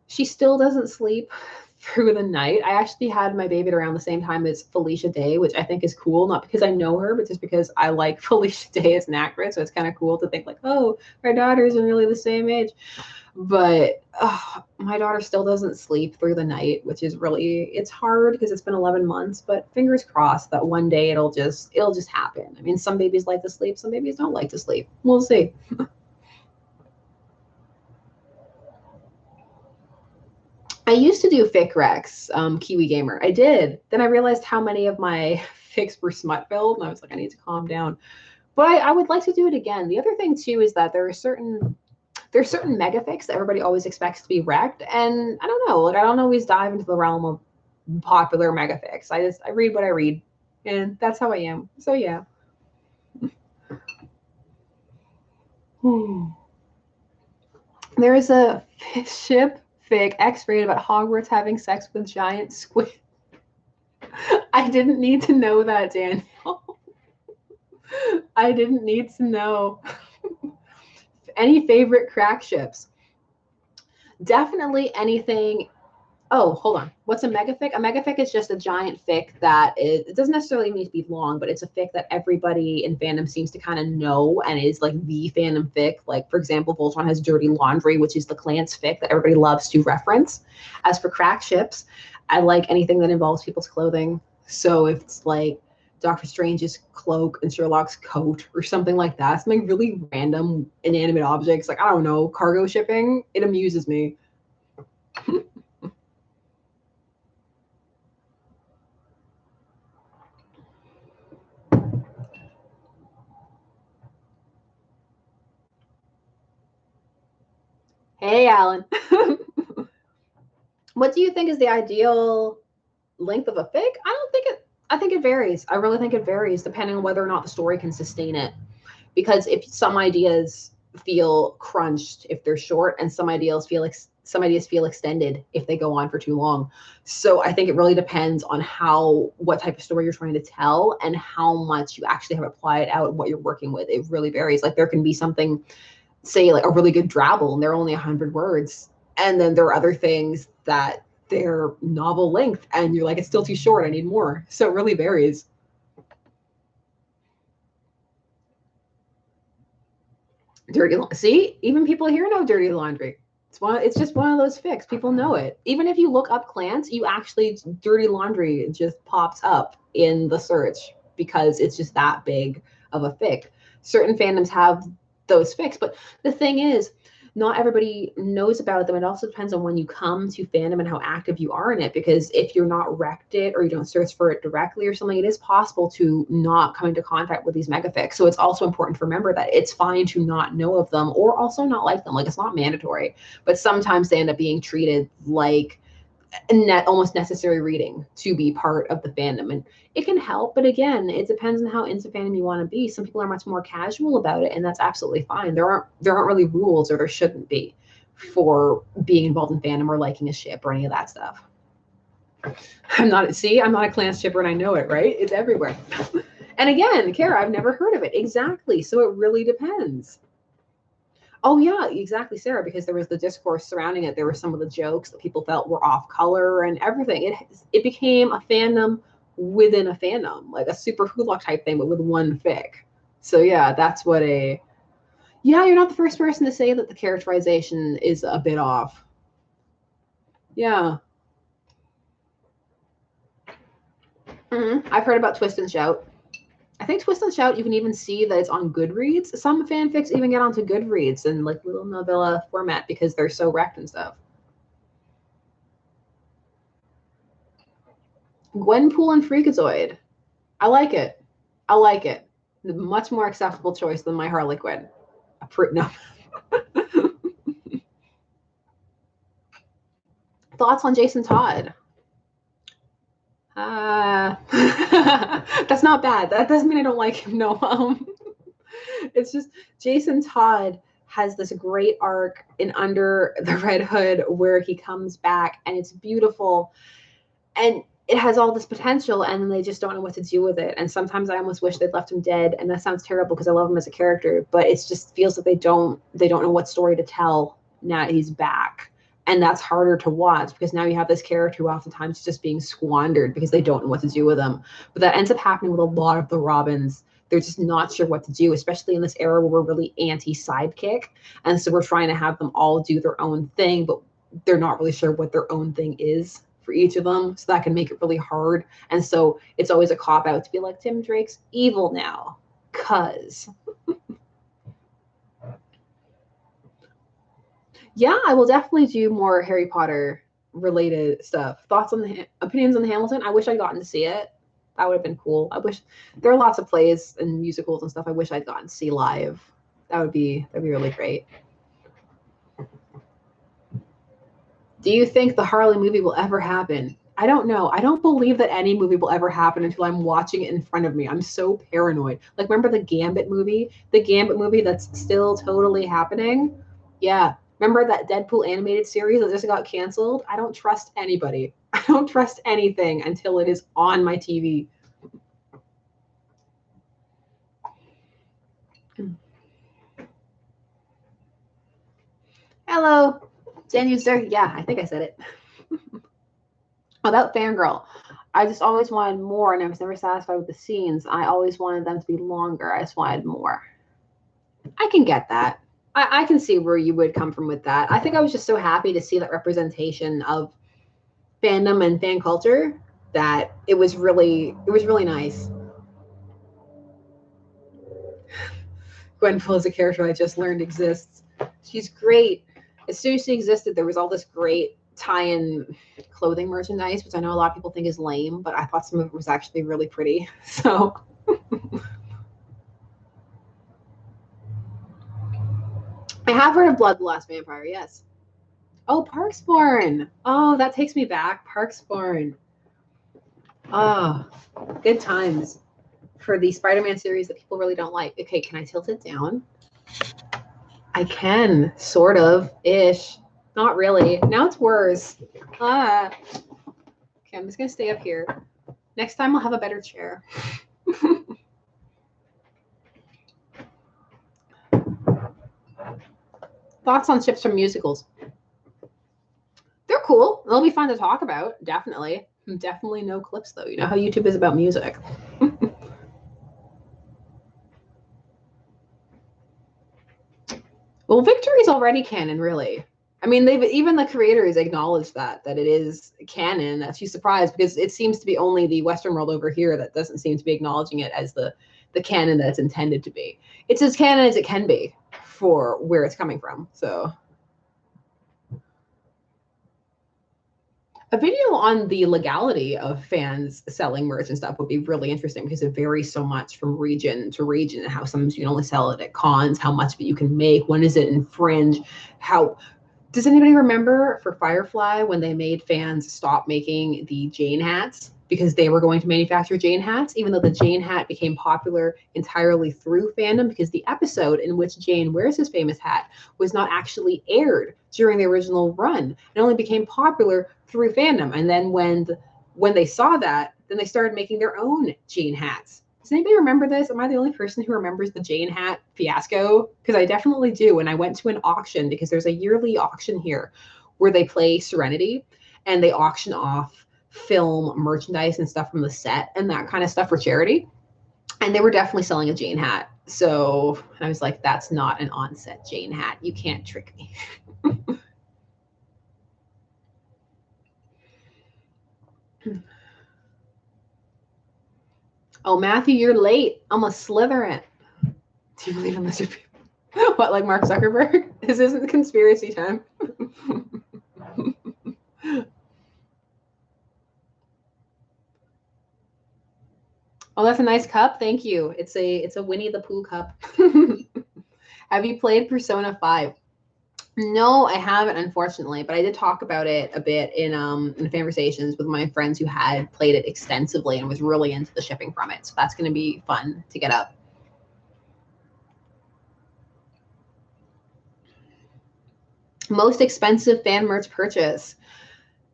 She still doesn't sleep through the night. I actually had my baby around the same time as Felicia Day, which I think is cool, not because I know her, but just because I like Felicia Day as an actress. So it's kind of cool to think like, oh, our daughters are really the same age. But my daughter still doesn't sleep through the night, which is really, it's hard because it's been 11 months, but fingers crossed that one day it'll just happen. I mean, some babies like to sleep, some babies don't like to sleep. We'll see. I used to do fic recs, Kiwi Gamer. I did. Then I realized how many of my fics were smut filled, and I was like, I need to calm down. But I would like to do it again. The other thing too is that there's certain mega fics that everybody always expects to be wrecked, and I don't know. Like I don't always dive into the realm of popular mega fics. I read what I read, and that's how I am. So yeah. There is a ship fic X-rated about Hogwarts having sex with giant squid. I didn't need to know that, Daniel. I didn't need to know. Any favorite crack ships? Definitely anything. Oh, hold on. What's a megafic? A megafic is just a giant fic that is, it doesn't necessarily need to be long, but it's a fic that everybody in fandom seems to kind of know and is like the fandom fic. Like, for example, Voltron has Dirty Laundry, which is the Clance fic that everybody loves to reference. As for crack ships, I like anything that involves people's clothing. So if it's like Doctor Strange's cloak and Sherlock's coat or something like that, something really random, inanimate objects, like, I don't know, cargo shipping, it amuses me. Hey, Alan. What do you think is the ideal length of a fic? I think it varies. I really think it varies depending on whether or not the story can sustain it. Because if some ideas feel crunched if they're short, and some ideas feel extended if they go on for too long. So I think it really depends on what type of story you're trying to tell and how much you actually have applied out and what you're working with. It really varies. Like there can be something, say like a really good drabble and they're only 100 words, and then there are other things that they're novel length and you're like, it's still too short, I need more. So it really varies. See, even people here know Dirty Laundry. It's just one of those fics. People know it. Even if you look up Clance, you actually Dirty Laundry just pops up in the search. because it's just that big of a fic. Certain fandoms have those fics, but the thing is, not everybody knows about them. It also depends on when you come to fandom and how active you are in it, because if you're not wrecked it or you don't search for it directly or something, it is possible to not come into contact with these megafics. So it's also important to remember that it's fine to not know of them or also not like them. Like, it's not mandatory, but sometimes they end up being treated like almost necessary reading to be part of the fandom, and it can help, but again, it depends on how into fandom you want to be. Some people are much more casual about it, and that's absolutely fine. There aren't really rules, or there shouldn't be, for being involved in fandom or liking a ship or any of that stuff. I'm not a clan shipper, and I know it, right? It's everywhere. And again, Kara, I've never heard of it. Exactly. So it really depends. Oh yeah, exactly, Sarah, because there was the discourse surrounding it. There were some of the jokes that people felt were off color and everything. It became a fandom within a fandom, like a super Hulock type thing, but with one fic. So yeah, that's what yeah, you're not the first person to say that the characterization is a bit off. Yeah. I've heard about Twist and Shout. I think Twist and Shout, you can even see that it's on Goodreads. Some fanfics even get onto Goodreads in like little novella format because they're so wrecked and stuff. Gwenpool and Freakazoid. I like it. I like it. Much more acceptable choice than my Harley Quinn. No. Thoughts on Jason Todd? That's not bad. That doesn't mean I don't like him. No. It's just Jason Todd has this great arc in Under the Red Hood where he comes back, and it's beautiful, and it has all this potential, and then they just don't know what to do with it. And sometimes I almost wish they'd left him dead, and that sounds terrible because I love him as a character, but it just feels that they don't know what story to tell now that he's back. And that's harder to watch because now you have this character who oftentimes is just being squandered because they don't know what to do with him. But that ends up happening with a lot of the Robins. They're just not sure what to do, especially in this era where we're really anti-sidekick. And so we're trying to have them all do their own thing, but they're not really sure what their own thing is for each of them. So that can make it really hard. And so it's always a cop-out to be like, Tim Drake's evil now, cuz. Yeah, I will definitely do more Harry Potter related stuff. Thoughts on opinions on Hamilton? I wish I'd gotten to see it. That would have been cool. I wish there are lots of plays and musicals and stuff I wish I'd gotten to see live. That'd be really great. Do you think the Harley movie will ever happen? I don't know. I don't believe that any movie will ever happen until I'm watching it in front of me. I'm so paranoid. Like, remember the Gambit movie? The Gambit movie that's still totally happening? Yeah. Remember that Deadpool animated series that just got canceled? I don't trust anybody. I don't trust anything until it is on my TV. Hello, Dan User. Yeah, I think I said it. About Fangirl, I just always wanted more, and I was never satisfied with the scenes. I always wanted them to be longer. I just wanted more. I can get that. I can see where you would come from with that. I think I was just so happy to see that representation of fandom and fan culture that it was really nice. Gwenpool is a character I just learned exists. She's great. As soon as she existed, there was all this great tie-in clothing merchandise, which I know a lot of people think is lame, but I thought some of it was actually really pretty. So I have heard of Blood the Last Vampire, yes. Oh, Parkspawn. Oh, that takes me back. Parkspawn. Oh, good times for the Spider-Man series that people really don't like. Okay, can I tilt it down? I can, sort of, ish. Not really. Now it's worse. Okay, I'm just going to stay up here. Next time I'll have a better chair. Thoughts on ships from musicals? They're cool. They'll be fun to talk about, definitely. Definitely no clips, though. You know how YouTube is about music. Well, Victory's already canon, really. I mean, they've even the creators acknowledged that it is canon. She's surprised because it seems to be only the Western world over here that doesn't seem to be acknowledging it as the canon that it's intended to be. It's as canon as it can be for where it's coming from. So a video on the legality of fans selling merch and stuff would be really interesting because it varies so much from region to region and how sometimes you can only sell it at cons, how much of it you can make, when does it infringe, how. Does anybody remember for Firefly when they made fans stop making the Jane hats because they were going to manufacture Jane hats, even though the Jane hat became popular entirely through fandom because the episode in which Jane wears his famous hat was not actually aired during the original run. It only became popular through fandom. And then when they saw that, then they started making their own Jane hats. Does anybody remember this? Am I the only person who remembers the Jane hat fiasco? Because I definitely do. And I went to an auction because there's a yearly auction here where they play Serenity and they auction off film merchandise and stuff from the set and that kind of stuff for charity. And they were definitely selling a Jane hat. So I was like, that's not an on-set Jane hat. You can't trick me. Oh, Matthew, you're late. I'm a Slytherin. Do you believe in lizard people? What, like Mark Zuckerberg? This isn't conspiracy time. Oh, that's a nice cup. Thank you. It's a Winnie the Pooh cup. Have you played Persona 5? No, I haven't, unfortunately, but I did talk about it a bit in conversations with my friends who had played it extensively and was really into the shipping from it. So that's going to be fun to get up. Most expensive fan merch purchase.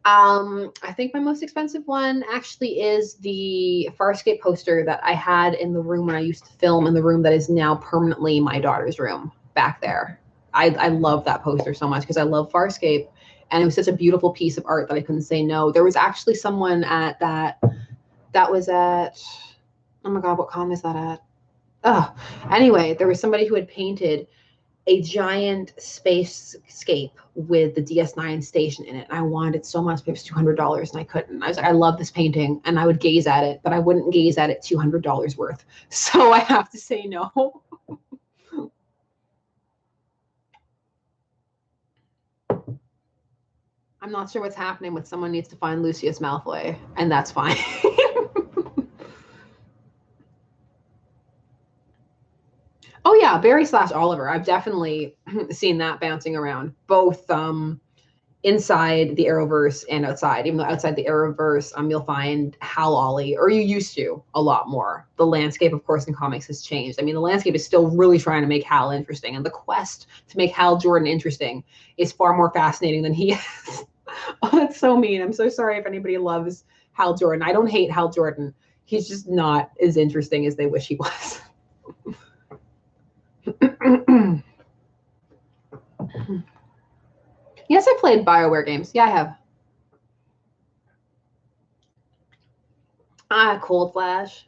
I think my most expensive one actually is the Farscape poster that I had in the room when I used to film in the room that is now permanently my daughter's room back there. I love that poster so much because I love Farscape and it was such a beautiful piece of art that I couldn't say no. There was actually someone at that was at, oh my God, what con is that at? Oh, anyway, there was somebody who had painted a giant spacescape with the DS9 station in it. And I wanted it so much, but it was $200 and I couldn't. I was like, I love this painting and I would gaze at it, but I wouldn't gaze at it $200 worth. So I have to say no. I'm not sure what's happening, but someone needs to find Lucius Malfoy, and that's fine. Oh yeah, Barry / Oliver. I've definitely seen that bouncing around, both inside the Arrowverse and outside. Even though outside the Arrowverse, you'll find Hal Ollie, or you used to a lot more. The landscape, of course, in comics has changed. I mean, the landscape is still really trying to make Hal interesting, and the quest to make Hal Jordan interesting is far more fascinating than he is. Oh, that's so mean. I'm so sorry if anybody loves Hal Jordan. I don't hate Hal Jordan. He's just not as interesting as they wish he was. Yes, I played BioWare games. Yeah, I have. Cold Flash.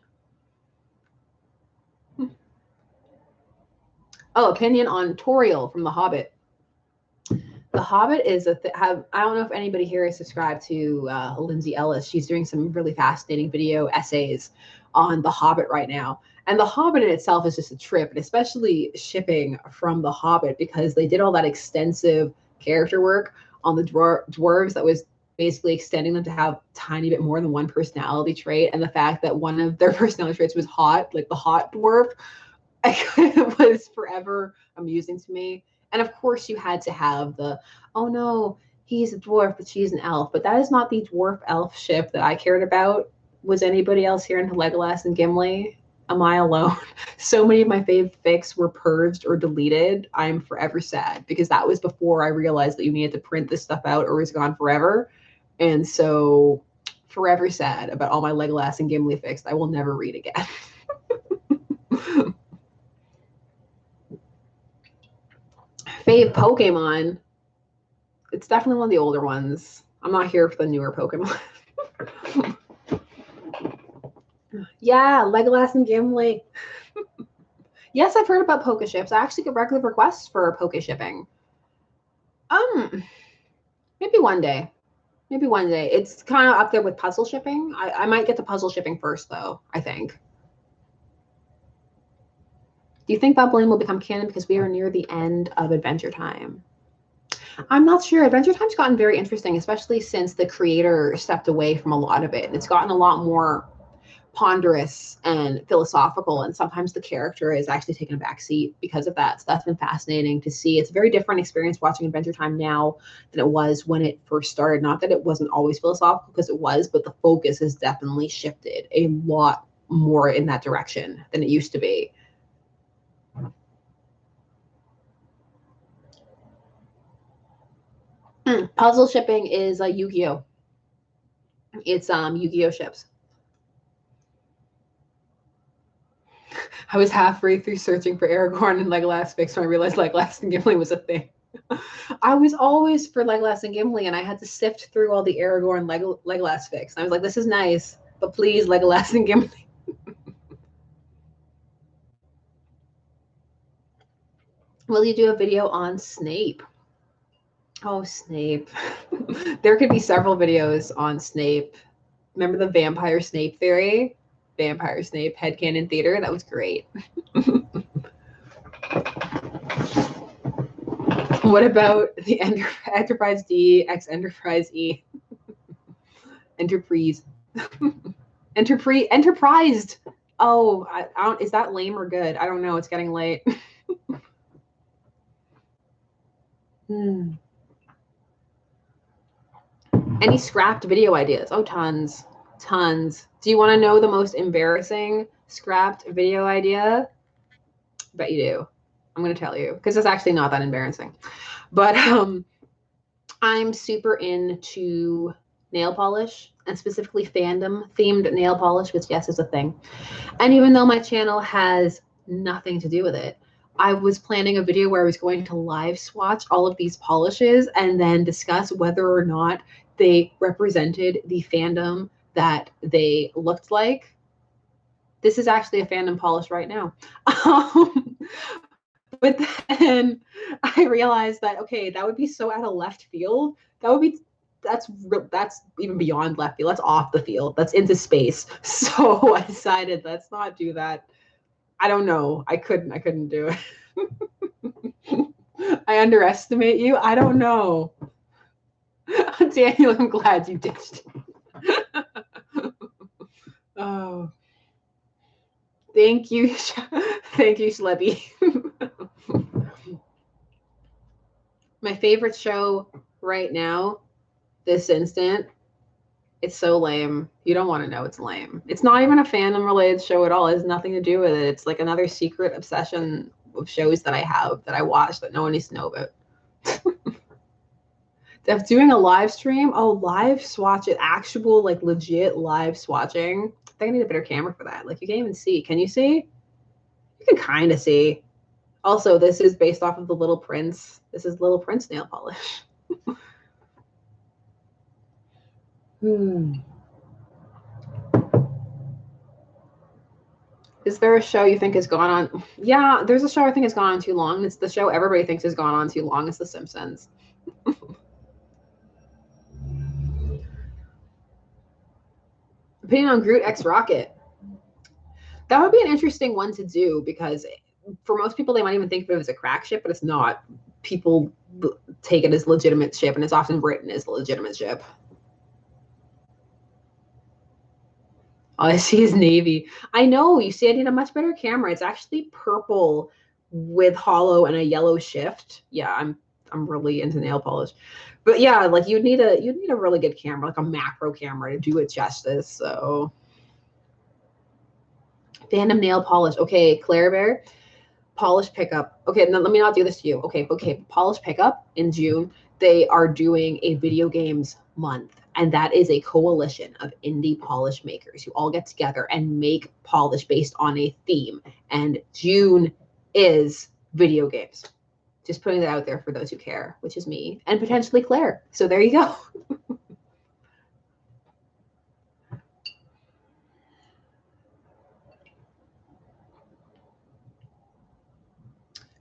Oh, opinion on Toriel from The Hobbit. The Hobbit is I don't know if anybody here is subscribed to Lindsay Ellis. She's doing some really fascinating video essays on The Hobbit right now. And The Hobbit in itself is just a trip, and especially shipping from The Hobbit because they did all that extensive character work on the dwarves that was basically extending them to have tiny bit more than one personality trait. And the fact that one of their personality traits was hot, like the hot dwarf, was forever amusing to me. And of course, you had to have the, oh no, he's a dwarf, but she's an elf. But that is not the dwarf elf ship that I cared about. Was anybody else here into Legolas and Gimli? Am I alone? So many of my fave fics were purged or deleted. I'm forever sad because that was before I realized that you needed to print this stuff out or it was gone forever. And so, forever sad about all my Legolas and Gimli fics I will never read again. Fave Pokemon. It's definitely one of the older ones. I'm not here for the newer Pokemon. Yeah, Legolas and Gimli. Yes, I've heard about Poke ships. I actually get regular requests for Poke shipping. Maybe one day. Maybe one day. It's kind of up there with puzzle shipping. I might get to puzzle shipping first, though, I think. Do you think Bob Lane will become canon because we are near the end of Adventure Time? I'm not sure. Adventure Time's gotten very interesting, especially since the creator stepped away from a lot of it. It's gotten a lot more ponderous and philosophical, and sometimes the character is actually taking a back seat because of that. So that's been fascinating to see. It's a very different experience watching Adventure Time now than it was when it first started. Not that it wasn't always philosophical, because it was, but the focus has definitely shifted a lot more in that direction than it used to be. Puzzle shipping is Yu-Gi-Oh! It's Yu-Gi-Oh! Ships. I was halfway through searching for Aragorn and Legolas fics when I realized Legolas and Gimli was a thing. I was always for Legolas and Gimli, and I had to sift through all the Aragorn Legolas fics. I was like, this is nice, but please, Legolas and Gimli. Will you do a video on Snape? Oh, Snape. There could be several videos on Snape. Remember the vampire Snape theory? Vampire Snape headcanon theater? That was great. What about the Enterprise D x Enterprise E? Enterprise. Enterprised. Oh, I don't, is that lame or good? I don't know. It's getting late. Any scrapped video ideas? Oh, tons. Tons. Do you want to know the most embarrassing scrapped video idea? Bet you do. I'm going to tell you because it's actually not that embarrassing. But I'm super into nail polish, and specifically fandom themed nail polish, which yes is a thing. And even though my channel has nothing to do with it, I was planning a video where I was going to live swatch all of these polishes and then discuss whether or not they represented the fandom that they looked like. This is actually a fandom polish right now. But then I realized that, okay, that would be so out of left field. That's even beyond left field. That's off the field. That's into space. So I decided let's not do that. I don't know. I couldn't do it. I underestimate you. I don't know. Daniel, I'm glad you ditched. Oh. Thank you. Thank you, Schlebby. My favorite show right now, this instant, it's so lame. You don't want to know it's lame. It's not even a fandom related show at all. It has nothing to do with it. It's like another secret obsession of shows that I have that I watch that no one needs to know about. If doing a live stream, oh, live swatch it, actual like legit live swatching. I think I need a better camera for that. Like you can't even see. Can you see? You can kind of see. Also, this is based off of the Little Prince. This is Little Prince nail polish. Is there a show you think has gone on? Yeah, there's a show I think has gone on too long. It's the show everybody thinks has gone on too long. It's The Simpsons. Opinion on Groot X Rocket. That would be an interesting one to do because for most people, they might even think of it as a crack ship, but it's not. People take it as legitimate ship, and it's often written as a legitimate ship. All I see is navy. I know. You see, I need a much better camera. It's actually purple with hollow and a yellow shift. Yeah, I'm really into nail polish. But yeah, like you'd need a really good camera, like a macro camera to do it justice. So fandom nail polish. Okay, Claire Bear. Polish pickup. Okay, no, let me not do this to you. Okay, polish pickup in June. They are doing a video games month, and that is a coalition of indie polish makers who all get together and make polish based on a theme. And June is video games. Just putting that out there for those who care, which is me and potentially Claire. So there you go.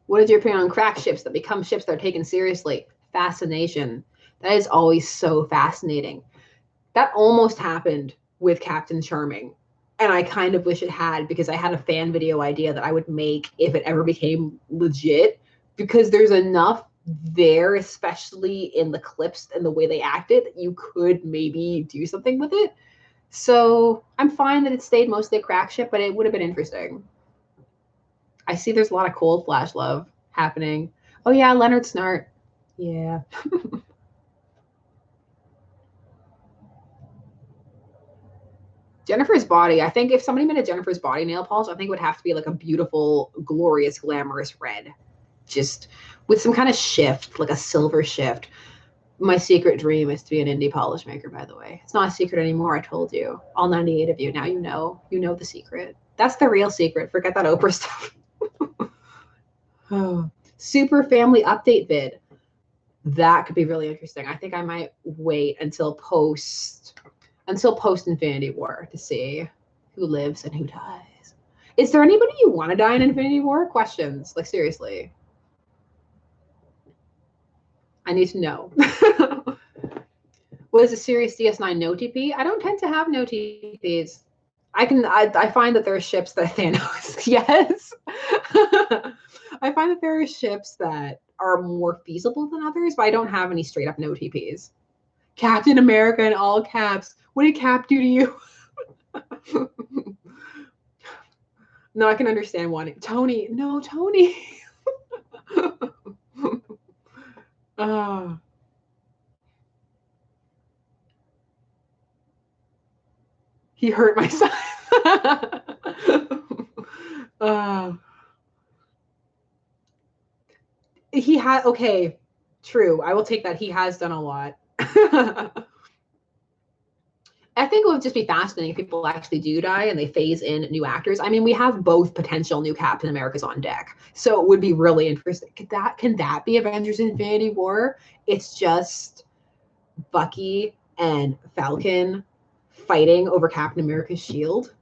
What is your opinion on crack ships that become ships that are taken seriously? Fascination. That is always so fascinating. That almost happened with Captain Charming. And I kind of wish it had, because I had a fan video idea that I would make if it ever became legit, because there's enough there, especially in the clips and the way they acted, that you could maybe do something with it. So I'm fine that it stayed mostly a crack ship, but it would have been interesting. I see there's a lot of cold flash love happening. Oh yeah, Leonard Snart. Yeah. Jennifer's body, I think if somebody made a Jennifer's body nail polish, I think it would have to be like a beautiful, glorious, glamorous red. Just with some kind of shift, like a silver shift. My secret dream is to be an indie polish maker, by the way. It's not a secret anymore, I told you. All 98 of you. Now you know. You know the secret. That's the real secret. Forget that Oprah stuff. Oh. Super family update vid. That could be really interesting. I think I might wait until post Infinity War to see who lives and who dies. Is there anybody you want to die in Infinity War? Questions. Like, seriously. I need to know. Was a Series DS9 no TP? I don't tend to have no TPs. I find that there are ships that Thanos. Yes. I find that there are ships that are more feasible than others, but I don't have any straight up no TPs. Captain America in all caps. What did Cap do to you? No, I can understand wanting Tony. No, Tony. He hurt my son. He had, okay, true. I will take that. He has done a lot. I think it would just be fascinating if people actually do die and they phase in new actors. I mean, we have both potential new Captain Americas on deck, so it would be really interesting. Can that be Avengers Infinity War? It's just Bucky and Falcon fighting over Captain America's shield.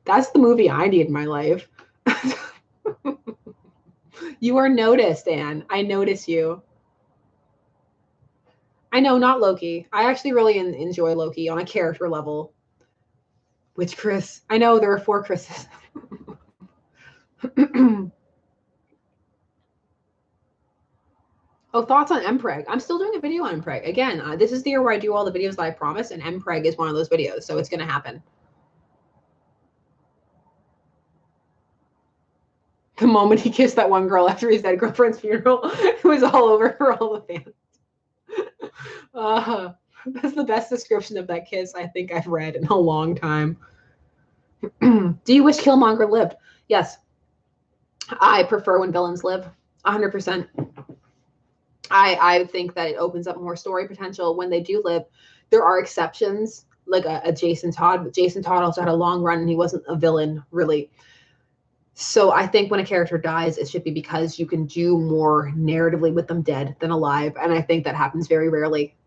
That's the movie I need in my life. You are noticed, Anne. I notice you. I know, not Loki. I actually really enjoy Loki on a character level. Which Chris? I know there are 4 Chris's. Oh, thoughts on Mpreg? I'm still doing a video on Mpreg. Again, this is the year where I do all the videos that I promise, and Mpreg is one of those videos, so it's going to happen. The moment he kissed that one girl after his dead girlfriend's funeral, it was all over for all the fans. That's the best description of that kiss I think I've read in a long time. Do you wish Killmonger lived? Yes. I prefer when villains live. 100%. I think that it opens up more story potential when they do live. There are exceptions, like a Jason Todd, but Jason Todd also had a long run and he wasn't a villain, really. So I think when a character dies, it should be because you can do more narratively with them dead than alive. And I think that happens very rarely.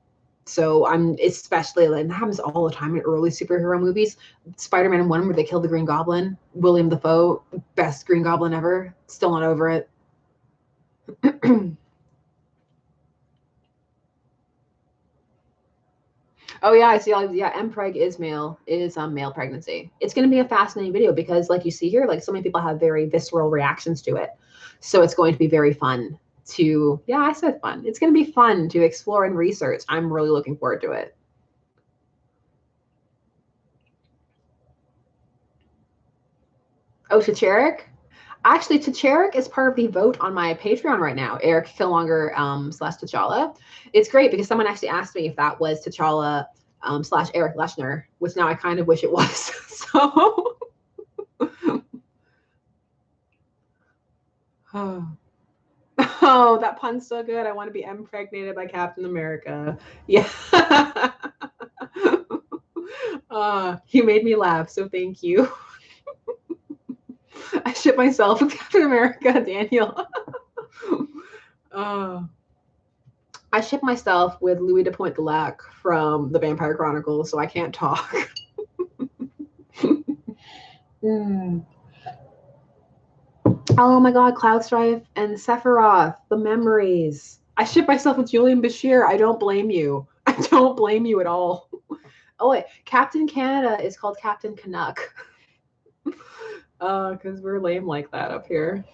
So I'm especially, and that happens all the time in early superhero movies. Spider-Man 1, where they killed the Green Goblin, William Dafoe, best Green Goblin ever. Still not over it. Oh yeah, I see. Yeah, Mpreg is male pregnancy. It's going to be a fascinating video because, like you see here, like so many people have very visceral reactions to it. So it's going to be very fun to. Yeah, I said fun. It's going to be fun to explore and research. I'm really looking forward to it. Oh, T'Cheric? Actually, T'Cheric is part of the vote on my Patreon right now. Eric Killmonger slash T'Challa. It's great because someone actually asked me if that was T'Challa slash Eric Leshner, which now I kind of wish it was. So, oh, that pun's so good. I want to be impregnated by Captain America. Yeah. You made me laugh, so thank you. I ship myself with Captain America, Daniel. I ship myself with Louis de Pointe-de-Lac from the Vampire Chronicles, so I can't talk. Oh my god, Cloud Strife and Sephiroth, the memories. I ship myself with Julian Bashir. I don't blame you. I don't blame you at all. Oh wait, Captain Canada is called Captain Canuck. Because we're lame like that up here.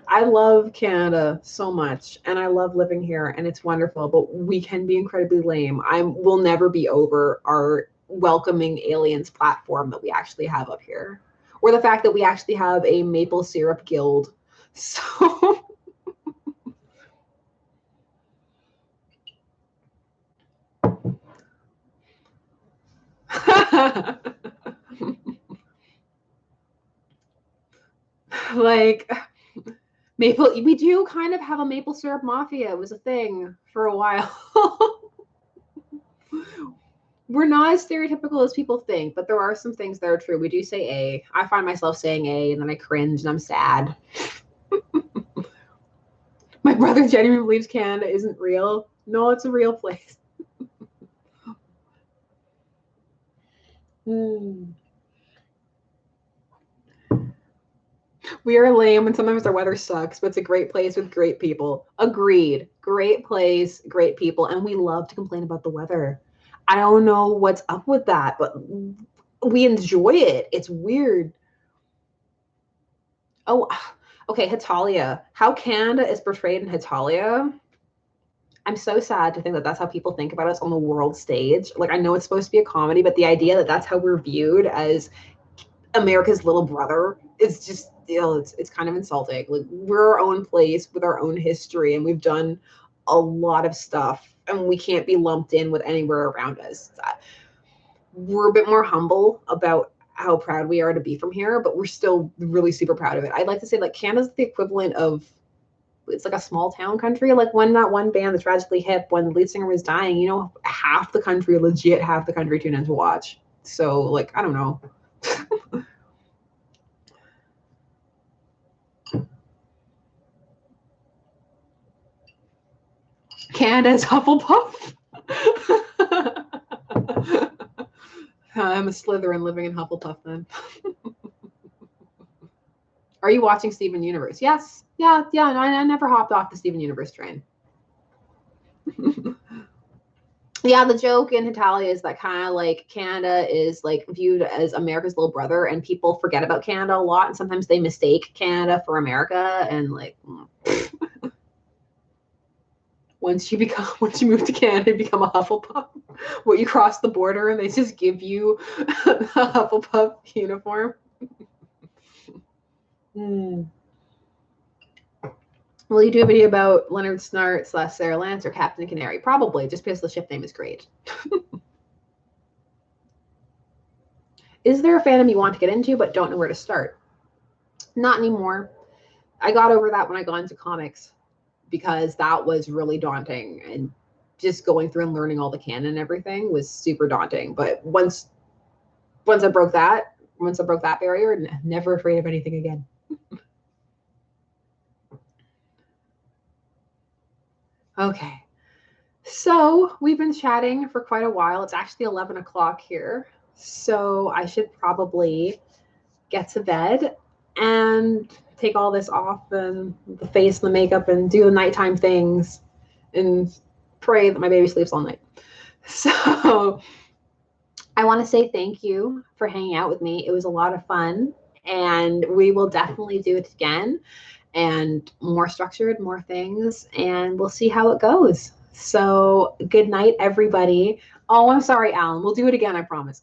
I love Canada so much, and I love living here, and it's wonderful, but we can be incredibly lame. We'll never be over our welcoming aliens platform that we actually have up here, or the fact that we actually have a maple syrup guild. So like maple, we do kind of have a maple syrup mafia. It was a thing for a while. We're not as stereotypical as people think, but there are some things that are true. We do say A. I find myself saying A, and then I cringe and I'm sad. My brother genuinely believes Canada isn't real. No, it's a real place. We are lame and sometimes our weather sucks, but it's a great place with great people. Agreed. Great place, great people, and we love to complain about the weather. I don't know what's up with that, but we enjoy it. It's weird. Oh, okay, Hitalia. How Canada is portrayed in Hitalia. I'm so sad to think that that's how people think about us on the world stage. Like, I know it's supposed to be a comedy, but the idea that that's how we're viewed as America's little brother is just, it's kind of insulting. Like, we're our own place with our own history, and we've done a lot of stuff, and we can't be lumped in with anywhere around us. We're a bit more humble about how proud we are to be from here, but we're still really super proud of it. I'd like to say, like, Canada's the equivalent of, it's like a small town country. Like, when that one band, the Tragically Hip, when the lead singer was dying, half the country, legit half the country tuned in to watch. So, like, I don't know. Canada's Hufflepuff. I'm a Slytherin living in Hufflepuff then. Are you watching Steven Universe? Yes. Yeah. No, I never hopped off the Steven Universe train. Yeah, the joke in Hitalia is that kind of like Canada is like viewed as America's little brother, and people forget about Canada a lot, and sometimes they mistake Canada for America, and like once you move to Canada, you become a Hufflepuff. What, you cross the border and they just give you a Hufflepuff uniform? Will you do a video about Leonard Snart / Sarah Lance or Captain Canary? Probably, just because the ship name is great. Is there a fandom you want to get into but don't know where to start? Not anymore. I got over that when I got into comics, because that was really daunting, and just going through and learning all the canon and everything was super daunting. But once I broke that barrier, never afraid of anything again. Okay. So we've been chatting for quite a while. It's actually 11 o'clock here. So I should probably get to bed and take all this off, and the face and the makeup, and do the nighttime things, and pray that my baby sleeps all night. So I want to say thank you for hanging out with me. It was a lot of fun, and we will definitely do it again, and more structured, more things, and we'll see how it goes. So good night, everybody. Oh, I'm sorry, Alan. We'll do it again, I promise.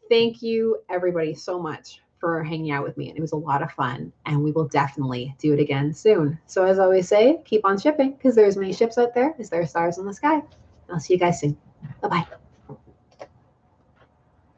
Thank you, everybody, so much for hanging out with me. And it was a lot of fun, and we will definitely do it again soon. So as I always say, keep on shipping, because there's many ships out there as there are stars in the sky. I'll see you guys soon. Bye-bye.